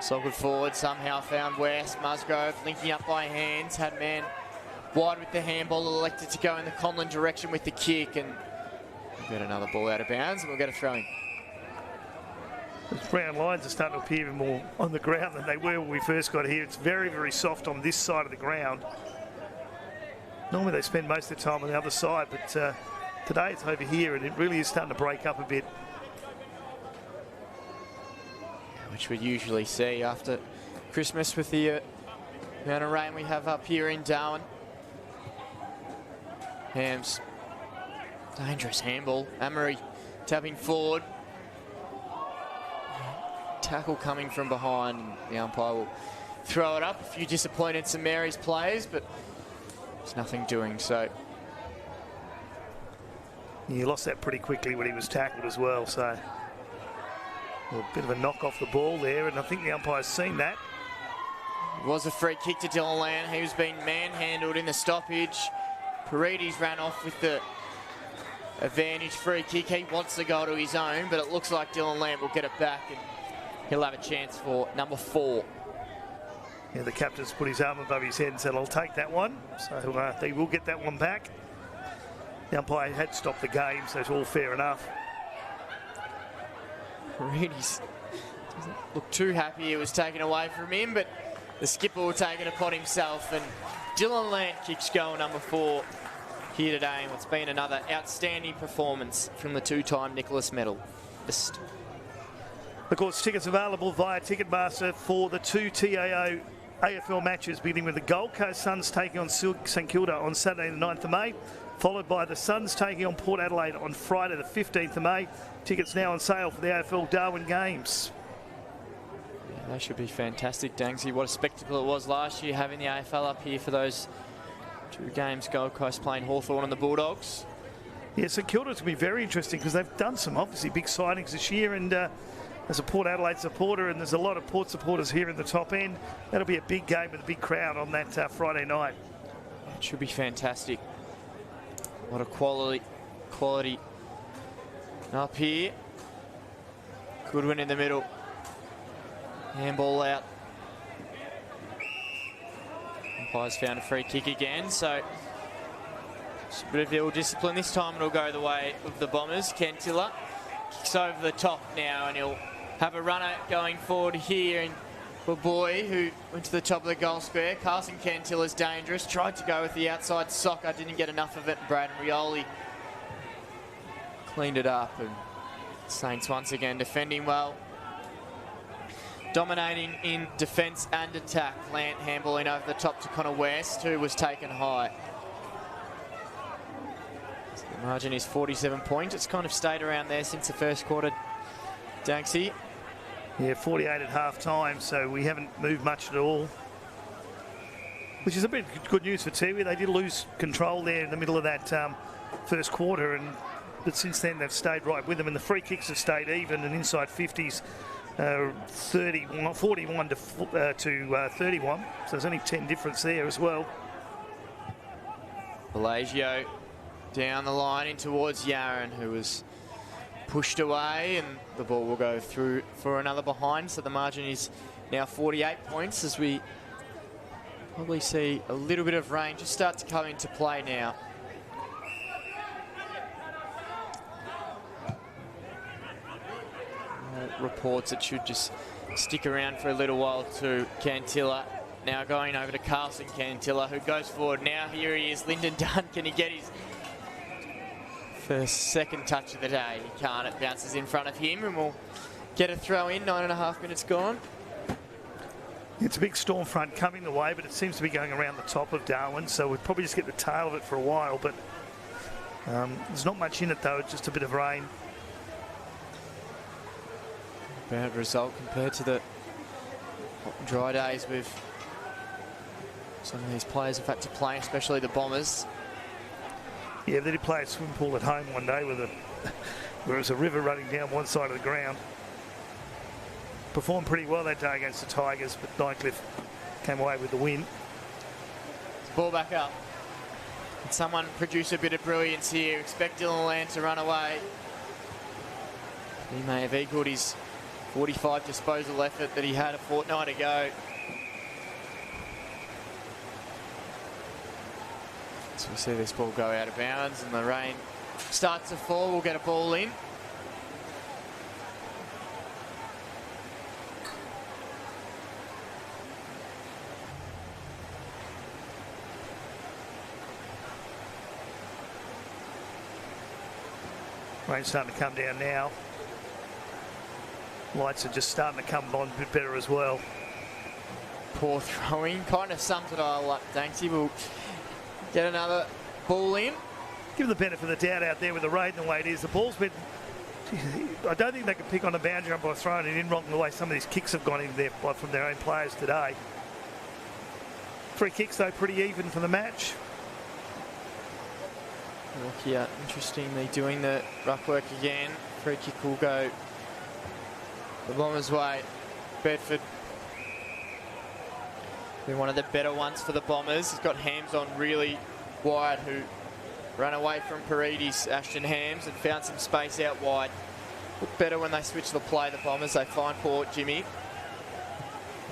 Sogged forward, somehow found West. Musgrove linking up by hands, had man wide with the handball, elected to go in the Conlon direction with the kick, and we'll get another ball out of bounds, and we'll get a throw in. Those brown lines are starting to appear even more on the ground than they were when we first got here. It's very, very soft on this side of the ground. Normally they spend most of the time on the other side, but today it's over here, and it really is starting to break up a bit. Which we usually see after Christmas with the amount of rain we have up here in Darwin. Hams, dangerous handball. Amory tapping forward. Tackle coming from behind. The umpire will throw it up. A few disappointed St Mary's players, but there's nothing doing so. He lost that pretty quickly when he was tackled as well, so a bit of a knock off the ball there, and I think the umpire's seen that. It was a free kick to Dylan Land. He was being manhandled in the stoppage. Paredes ran off with the advantage free kick. He wants the goal to his own, but it looks like Dylan Land will get it back, and he'll have a chance for number 4. Yeah, the captain's put his arm above his head and said, I'll take that one. So they will get that one back. The umpire had stopped the game, so it's all fair enough. Paredes doesn't look too happy it was taken away from him, but the skipper will take it upon himself, and Dylan Land kicks goal number 4 here today, and it's been another outstanding performance from the 2-time Nicholas medalist. Of course, tickets available via Ticketmaster for the 2 TIO AFL matches, beginning with the Gold Coast Suns taking on St Kilda on Saturday the 9th of May, followed by the Suns taking on Port Adelaide on Friday the 15th of May. Tickets now on sale for the AFL Darwin games. Yeah, they should be fantastic, Danksy. What a spectacle it was last year, having the AFL up here for those 2 games. Gold Coast playing Hawthorn and the Bulldogs. Yeah, St Kilda's going to be very interesting because they've done some obviously big signings this year, and as a Port Adelaide supporter, and there's a lot of Port supporters here in the top end, that'll be a big game with a big crowd on that Friday night. It should be fantastic. What a quality up here. Goodwin in the middle. Handball out. Umpire's found a free kick again, so it's a bit of ill discipline. This time it'll go the way of the Bombers. Kentilla kicks over the top now, and he'll have a runner going forward here, and a boy who went to the top of the goal square. Carson Kentilla's dangerous. Tried to go with the outside soccer, didn't get enough of it. Braden Rioli cleaned it up, and Saints once again defending well. Dominating in defence and attack. Lant handballing over the top to Connor West, who was taken high. So the margin is 47 points. It's kind of stayed around there since the first quarter, Danksy. Yeah, 48 at half time, so we haven't moved much at all. Which is a bit good news for Tiwi. They did lose control there in the middle of that first quarter, but since then they've stayed right with them, and the free kicks have stayed even, and inside 50s 41 to 31. So there's only 10 difference there as well. Bellagio down the line in towards Yaron, who was pushed away, and the ball will go through for another behind. So the margin is now 48 points as we probably see a little bit of rain just start to come into play now. Reports it should just stick around for a little while to Cantilla. Now going over to Carlson Cantilla, who goes forward. Now here he is, Lyndon Dunn. Can he get his second touch of the day? He can't. It bounces in front of him, and we'll get a throw in. 9.5 minutes gone. It's a big storm front coming the way, but it seems to be going around the top of Darwin, so we'll probably just get the tail of it for a while. But there's not much in it, though. It's just a bit of rain. Bad result compared to the hot and dry days with some of these players have had to play, especially the Bombers. Yeah, they did play a swim pool at home one day where there's a river running down one side of the ground. Performed pretty well that day against the Tigers, but Nycliffe came away with the win. Ball back up. Can someone produce a bit of brilliance here? Expect Dylan Land to run away. He may have equalled his 45 disposal effort that he had a fortnight ago. So we see this ball go out of bounds, and the rain starts to fall. We'll get a ball in. Rain's starting to come down now. Lights are just starting to come on a bit better as well. Poor throwing. Kind of sums it all up, Danksy. We'll get another ball in. Give them the benefit of the doubt out there with the rain the way it is. The ball's been... I don't think they can pick on a boundary by throwing it in wrong the way some of these kicks have gone in there from their own players today. 3 kicks, though, pretty even for the match. Nokia interestingly doing the ruck work again. Free kick will go the Bombers' way. Bedford been one of the better ones for the Bombers. He's got Hams on really wide, who ran away from Paredes, Ashton Hams, and found some space out wide. Look better when they switch the play, the Bombers. They find poor Jimmy.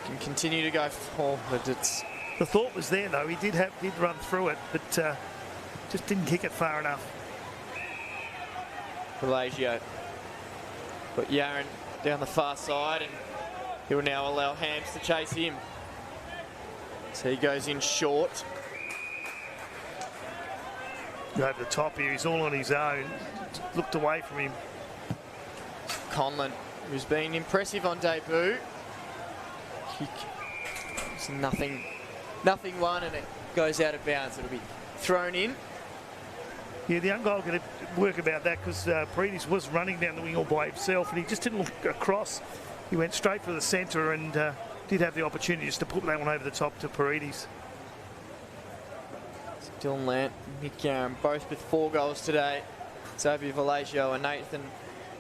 Can continue to go forward. The thought was there, though. He did run through it, but just didn't kick it far enough. Bellagio. But Yaron down the far side, and he'll now allow Hams to chase him. So he goes in short. Over the top here, he's all on his own. Looked away from him. Conlon, who's been impressive on debut. Kick. It's nothing one, and it goes out of bounds. It'll be thrown in. Yeah, the young guy will get to work about that because Paredes was running down the wing all by himself, and he just didn't look across. He went straight for the centre and did have the opportunity just to put that one over the top to Paredes. Dylan Lant, Nick Yaron, both with 4 goals today. Xavier Bellagio and Nathan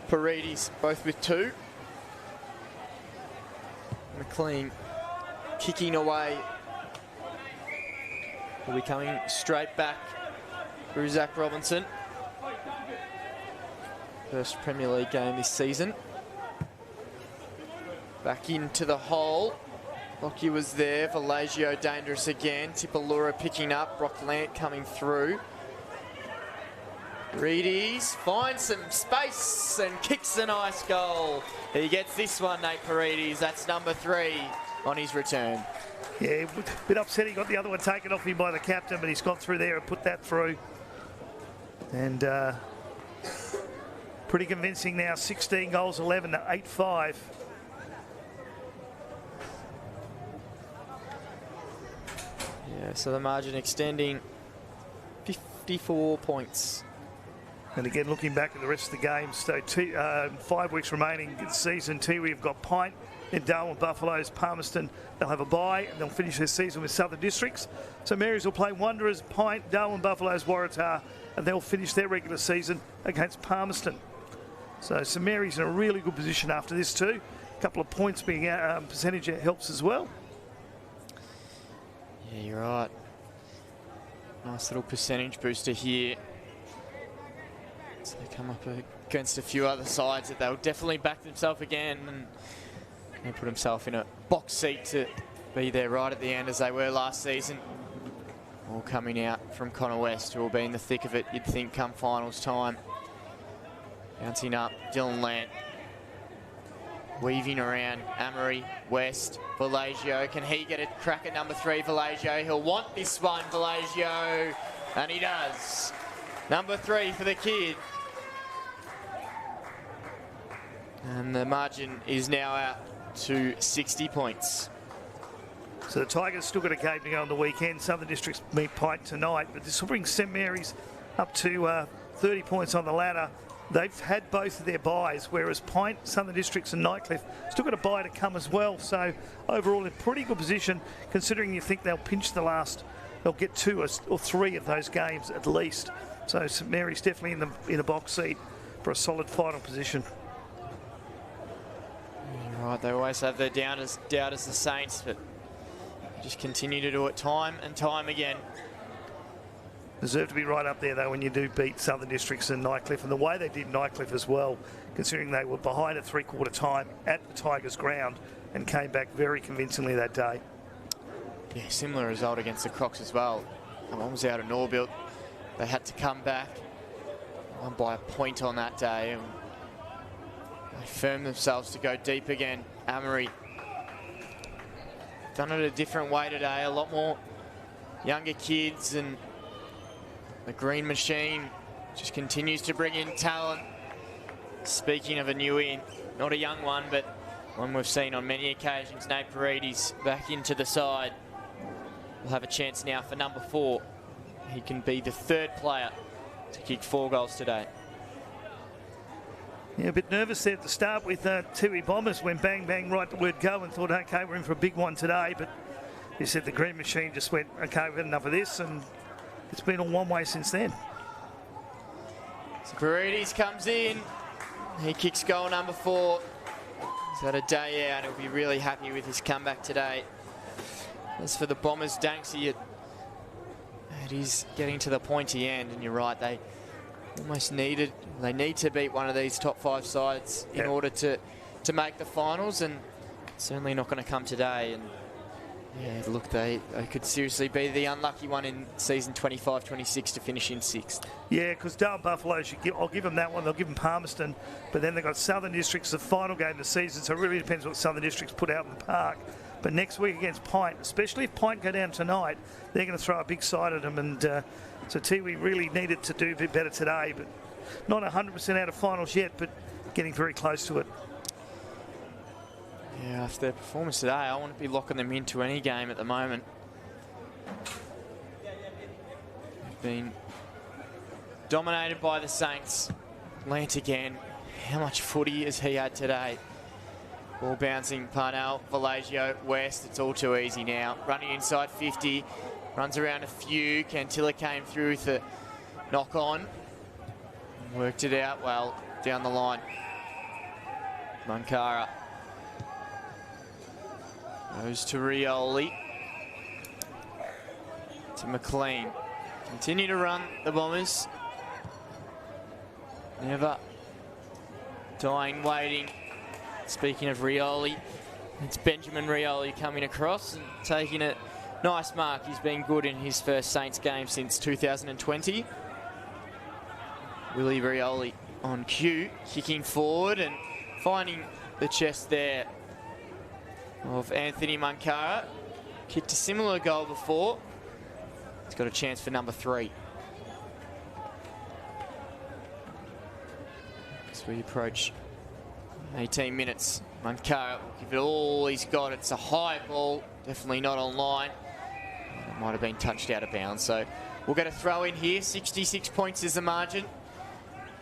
Paredes, both with 2. McLean kicking away. Will be coming straight back through Zach Robinson. First Premier League game this season. Back into the hole. Lockie was there. Bellagio dangerous again. Tipalura picking up. Brock Lant coming through. Reedies finds some space and kicks a nice goal. He gets this one, Nate Paredes. That's number 3 on his return. Yeah, a bit upset he got the other one taken off him by the captain, but he's got through there and put that through. And pretty convincing now. 16 goals, 11 to 8-5. Yeah, so the margin extending 54 points. And again, looking back at the rest of the games, so 5 weeks remaining in the season. Tiwi have got Pint, then Darwin, Buffaloes, Palmerston. They'll have a bye and they'll finish their season with Southern Districts. So Marys will play Wanderers, Pint, Darwin, Buffaloes, Waratah, and they'll finish their regular season against Palmerston. So St Mary's in a really good position after this too. A couple of points being percentage helps as well. Yeah, you're right. Nice little percentage booster here. So they come up against a few other sides that they'll definitely back themselves again, and they put themselves in a box seat to be there right at the end as they were last season. All coming out from Connor West, who will be in the thick of it, you'd think, come finals time. Bouncing up, Dylan Lant. Weaving around, Amory, West, Vallegio. Can he get a crack at number 3, Vallegio? He'll want this one, Vallegio, and he does. Number 3 for the kid. And the margin is now out to 60 points. So the Tigers still got a game to go on the weekend. Southern Districts meet Pint tonight, but this will bring St Mary's up to 30 points on the ladder. They've had both of their buys, whereas Pint, Southern Districts and Nightcliff still got a buy to come as well. So overall in pretty good position, considering you think they'll pinch the last, they'll get 2 or 3 of those games at least. So St Mary's definitely in a box seat for a solid final position. Right, they always have their doubters, the Saints, but they just continue to do it time and time again. Deserve to be right up there, though, when you do beat Southern Districts and Nightcliff. And the way they did Nightcliff as well, considering they were behind at three-quarter time at the Tigers' ground and came back very convincingly that day. Yeah, similar result against the Crocs as well. One was out of Norbuilt. They had to come back. Won by a point on that day. And they firmed themselves to go deep again. Amory. Done it a different way today. A lot more younger kids, and the Green Machine just continues to bring in talent. Speaking of a newie, not a young one, but one we've seen on many occasions, Nate Paredes back into the side. We'll have a chance now for number 4. He can be the 3rd player to kick 4 goals today. Yeah, a bit nervous there at the start with Tiwi Bombers when bang, bang, right the word go, and thought, okay, we're in for a big one today. But he said the Green Machine just went, okay, we've had enough of this, and it's been all one way since then. So Paredes comes in. He kicks goal number 4. He's had a day out. He'll be really happy with his comeback today. As for the Bombers, Danksy, it is getting to the pointy end, and you're right, they almost need to beat one of these top 5 sides in order to make the finals, and certainly not going to come today. And yeah, look, they could seriously be the unlucky one in season 25-26 to finish in 6th. Yeah, because Darwin Buffalo, I'll give them that one. They'll give them Palmerston, but then they've got Southern Districts, the final game of the season, so it really depends what Southern Districts put out in the park. But next week against Pint, especially if Pint go down tonight, they're going to throw a big side at them. And so Tiwi really needed to do a bit better today, but not 100% out of finals yet, but getting very close to it. Yeah, after their performance today, I want to be locking them into any game at the moment. They've been dominated by the Saints. Lant again. How much footy has he had today? Ball bouncing, Parnell, Vallegio, West. It's all too easy now. Running inside 50. Runs around a few. Cantilla came through with a knock on. Worked it out well down the line. Mankara. Goes to Rioli. To McLean. Continue to run the Bombers. Never dying waiting. Speaking of Rioli, it's Benjamin Rioli coming across and taking a nice mark. He's been good in his first Saints game since 2020. Willie Rioli on cue, kicking forward and finding the chest there of Anthony Mankara. Kicked a similar goal before. He's got a chance for number 3. As we approach 18 minutes, Mankara will give it all he's got. It's a high ball, definitely not on line. It might have been touched out of bounds, so we'll get a throw in here. 66 points is the margin.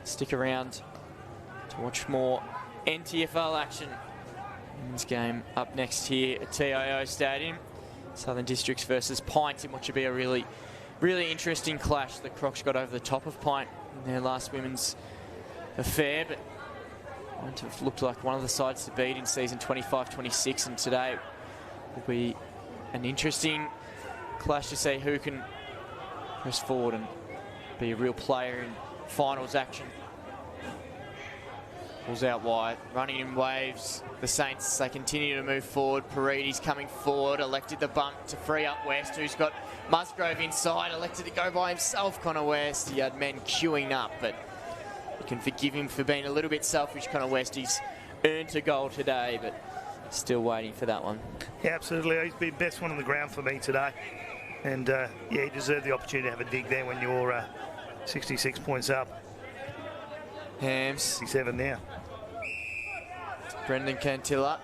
Stick around to watch more NTFL action in this game up next here at TIO Stadium. Southern Districts versus Pint in what should be a really, really interesting clash. The Crocs got over the top of Pint in their last women's affair, but Wouldn't have looked like one of the sides to beat in season 25-26, and today will be an interesting clash to see who can press forward and be a real player in finals action. Pulls out wide, running in waves. The Saints, they continue to move forward. Paredes coming forward, elected the bump to free up West, who's got Musgrove inside, elected to go by himself, Connor West. He had men queuing up, but you can forgive him for being a little bit selfish, Connor West. He's earned a goal today, but still waiting for that one. Yeah, absolutely. He's been best one on the ground for me today. And, yeah, he deserved the opportunity to have a dig there when you're 66 points up. Hams. 67 now. Brendan Cantilla.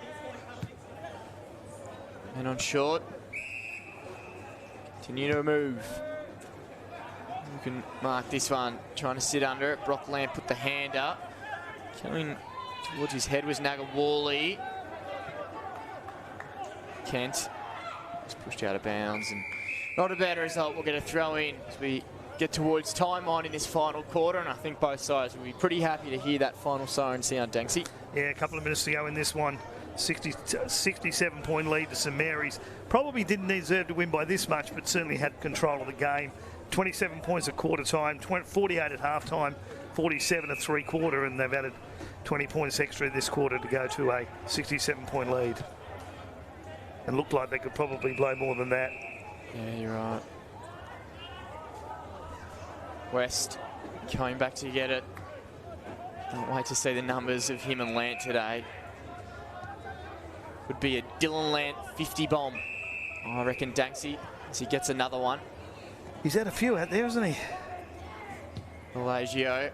And on short. Continue to move. You can mark this one. Trying to sit under it. Brock Lamb put the hand up. Coming towards his head was Nagawali. Kent was pushed out of bounds, and not a bad result. We'll get a throw in as we get towards time on in this final quarter, and I think both sides will be pretty happy to hear that final siren sound, Danksy. Yeah, a couple of minutes to go in this one. 67-point lead to St Mary's. Probably didn't deserve to win by this much, but certainly had control of the game. 27 points at quarter time, 48 at half time, 47 at three-quarter, and they've added 20 points extra this quarter to go to a 67-point lead. And looked like they could probably blow more than that. Yeah, you're right. West coming back to get it. Can't wait to see the numbers of him and Lant today. Would be a Dylan Lant 50 bomb, I reckon, Danksy, as he gets another one. He's had a few out there, hasn't he? Pelagio,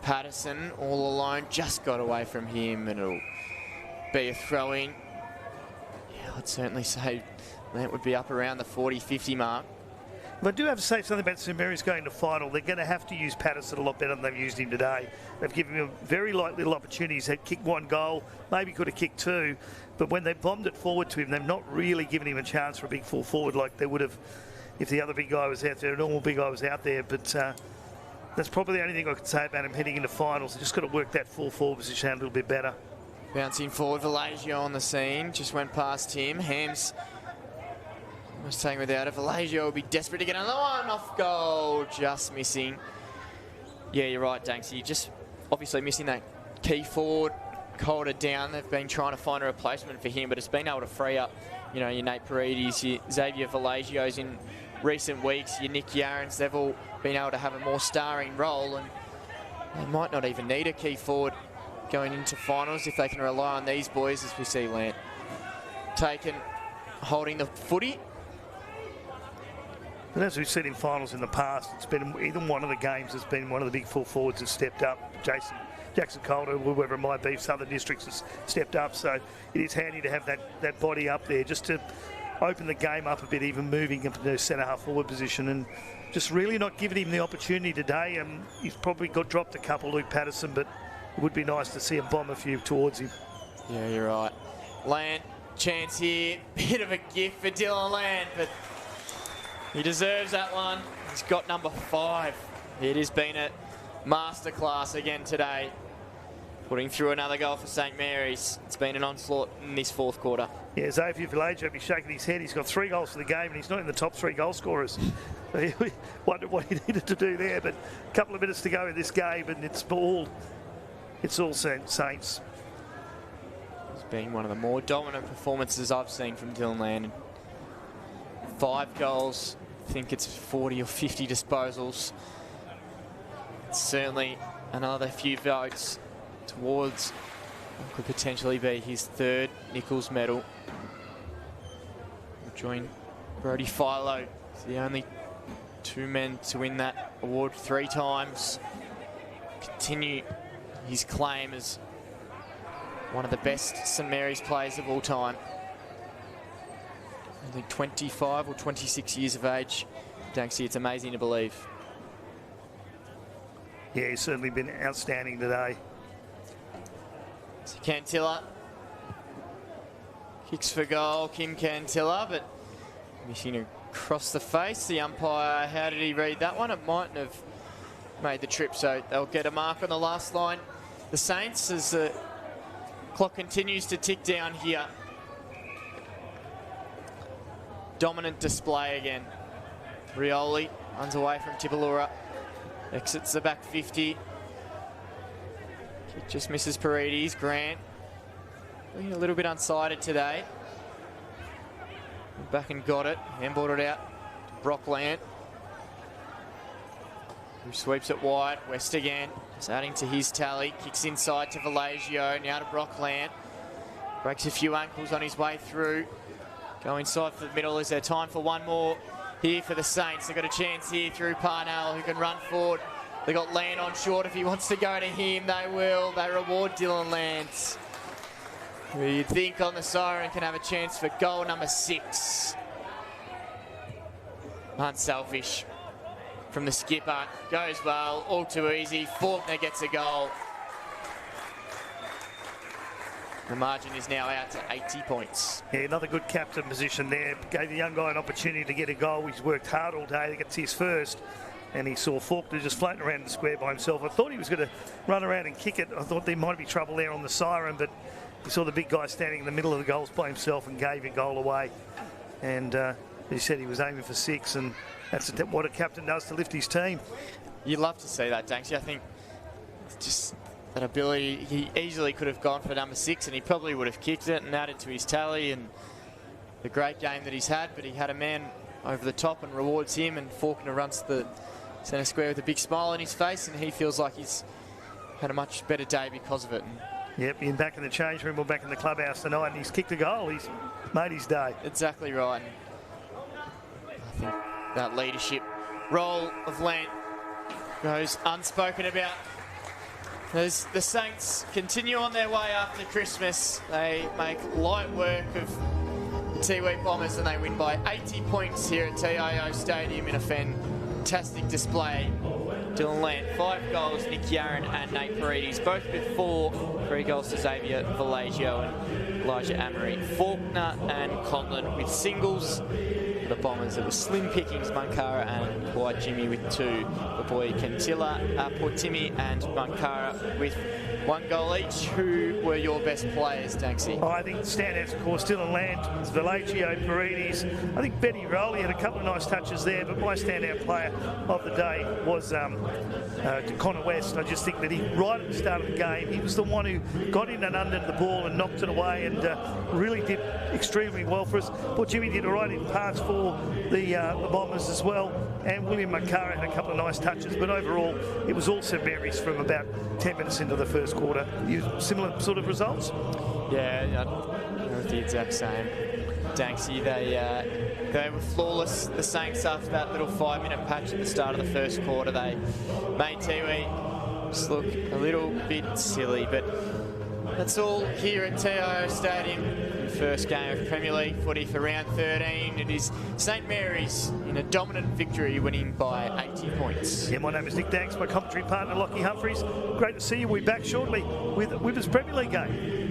Patterson all alone, just got away from him, and it'll be a throw-in. Yeah, I'd certainly say Lant would be up around the 40-50 mark. But I do have to say something about St Mary's going to final. They're going to have to use Patterson a lot better than they've used him today. They've given him very light little opportunities. They've kicked one goal, maybe could have kicked two. But when they bombed it forward to him, they've not really given him a chance for a big full forward like they would have if the other big guy was out there, a normal big guy was out there. But that's probably the only thing I could say about him heading into finals. They've just got to work that full forward position out a little bit better. Bouncing forward, Pelagio on the scene. Just went past him. Hams was saying without it. Pelagio will be desperate to get another one off goal. Just missing. Yeah, you're right, Danksy. Just obviously missing that key forward. Calder down. They've been trying to find a replacement for him, but it's been able to free up, you know, your Nate Paredes, your Xavier Pelagios in recent weeks, your Nick Yarns. They've all been able to have a more starring role, and they might not even need a key forward going into finals if they can rely on these boys, as we see Lant taken, holding the footy. And as we've seen in finals in the past, it's been either one of the games has been one of the big full forwards has stepped up. Jackson Calder, whoever it might be, Southern Districts has stepped up. So it is handy to have that body up there just to open the game up a bit, even moving up to the centre half forward position, and just really not giving him the opportunity today. He's probably got dropped a couple, Luke Patterson, but it would be nice to see him bomb a few towards him. Yeah, you're right. Lant, chance here. Bit of a gift for Dylan Lant, but he deserves that one. He's got number 5. It has been a masterclass again today, putting through another goal for St Mary's. It's been an onslaught in this fourth quarter. Yeah, Xavier Pelagios, he's shaking his head. He's got 3 goals for the game, and he's not in the top 3 goal scorers. He wondered what he needed to do there, but a couple of minutes to go in this game, and it's all Saints. It's been one of the more dominant performances I've seen from Dylan Lant. 5 goals, I think it's 40 or 50 disposals. It's certainly another few votes towards what could potentially be his 3rd Nichols medal. We'll join Brody Philo. He's the only 2 men to win that award 3 times. Continue his claim as one of the best St Mary's players of all time. Only 25 or 26 years of age. Danksy, it's amazing to believe. Yeah, he's certainly been outstanding today. So Cantilla kicks for goal, Kim Cantilla, but missing across the face. The umpire, how did he read that one? It mightn't have made the trip, so they'll get a mark on the last line. the Saints as the clock continues to tick down here. Dominant display again. Rioli runs away from Tipalura. Exits the back 50. Kick just misses Paredes. Grant looking a little bit unsighted today. Back and got it. Handballed it out to Brock Lant, who sweeps it wide. West again. It's adding to his tally. Kicks inside to Vallegio. Now to Brock Lant. Breaks a few ankles on his way through. Go inside for the middle. Is there time for one more here for the Saints? They've got a chance here through Parnell, who can run forward. They got Land on short. If he wants to go to him, they will. They reward Dylan Lance, who you'd think on the siren can have a chance for goal number 6. Unselfish from the skipper. Goes well. All too easy. Faulkner gets a goal. The margin is now out to 80 points. Yeah, another good captain position there. Gave the young guy an opportunity to get a goal. He's worked hard all day to get to his first. And he saw Faulkner just floating around the square by himself. I thought he was going to run around and kick it. I thought there might be trouble there on the siren, but he saw the big guy standing in the middle of the goals by himself and gave a goal away. And he said he was aiming for 6, and that's what a captain does to lift his team. You'd love to see that, Danksy. I think just that ability, he easily could have gone for number 6, and he probably would have kicked it and added to his tally, and the great game that he's had. But he had a man over the top and rewards him, and Faulkner runs the centre square with a big smile on his face, and he feels like he's had a much better day because of it. Yep, he's back in the change room or back in the clubhouse tonight, and he's kicked a goal. He's made his day. Exactly right. I think that leadership role of Lant goes unspoken about. As the Saints continue on their way after Christmas, they make light work of the Tiwi Bombers, and they win by 80 points here at TIO Stadium in a fantastic display. Dylan Lant, 5 goals, Nick Yarran and Nate Paredes, both with 4. 3 goals to Xavier Vallegio and Elijah Amory. Faulkner and Conlon with singles. For the Bombers, it was slim pickings, Mankara and White Jimmy with 2. The boy Kentilla, Portimi and Mankara with 1 goal each. Who were your best players, Danksy? I think standouts, of course, Dylan Lant, Vallegio, Paredes. I think Benny Rowley had a couple of nice touches there, but my standout player of the day was Connor West. I just think that he, right at the start of the game, he was the one who got in and under the ball and knocked it away, and really did extremely well for us. But Jimmy did all right in parts for the Bombers as well, and William Mankara had a couple of nice touches, but overall it was all St Mary's from about 10 minutes into the first quarter. Similar sort of results? Yeah, the exact same. Danksy, they were flawless, the Saints, after that little 5-minute patch at the start of the first quarter. They made Tiwi just look a little bit silly, but that's all here at TIO Stadium. The first game of Premier League footy for round 13. It is St Mary's in a dominant victory, winning by 80 points. Yeah, my name is Nick Danks, my commentary partner Lockie Humphries. Great to see you. We'll be back shortly with Withers Premier League game.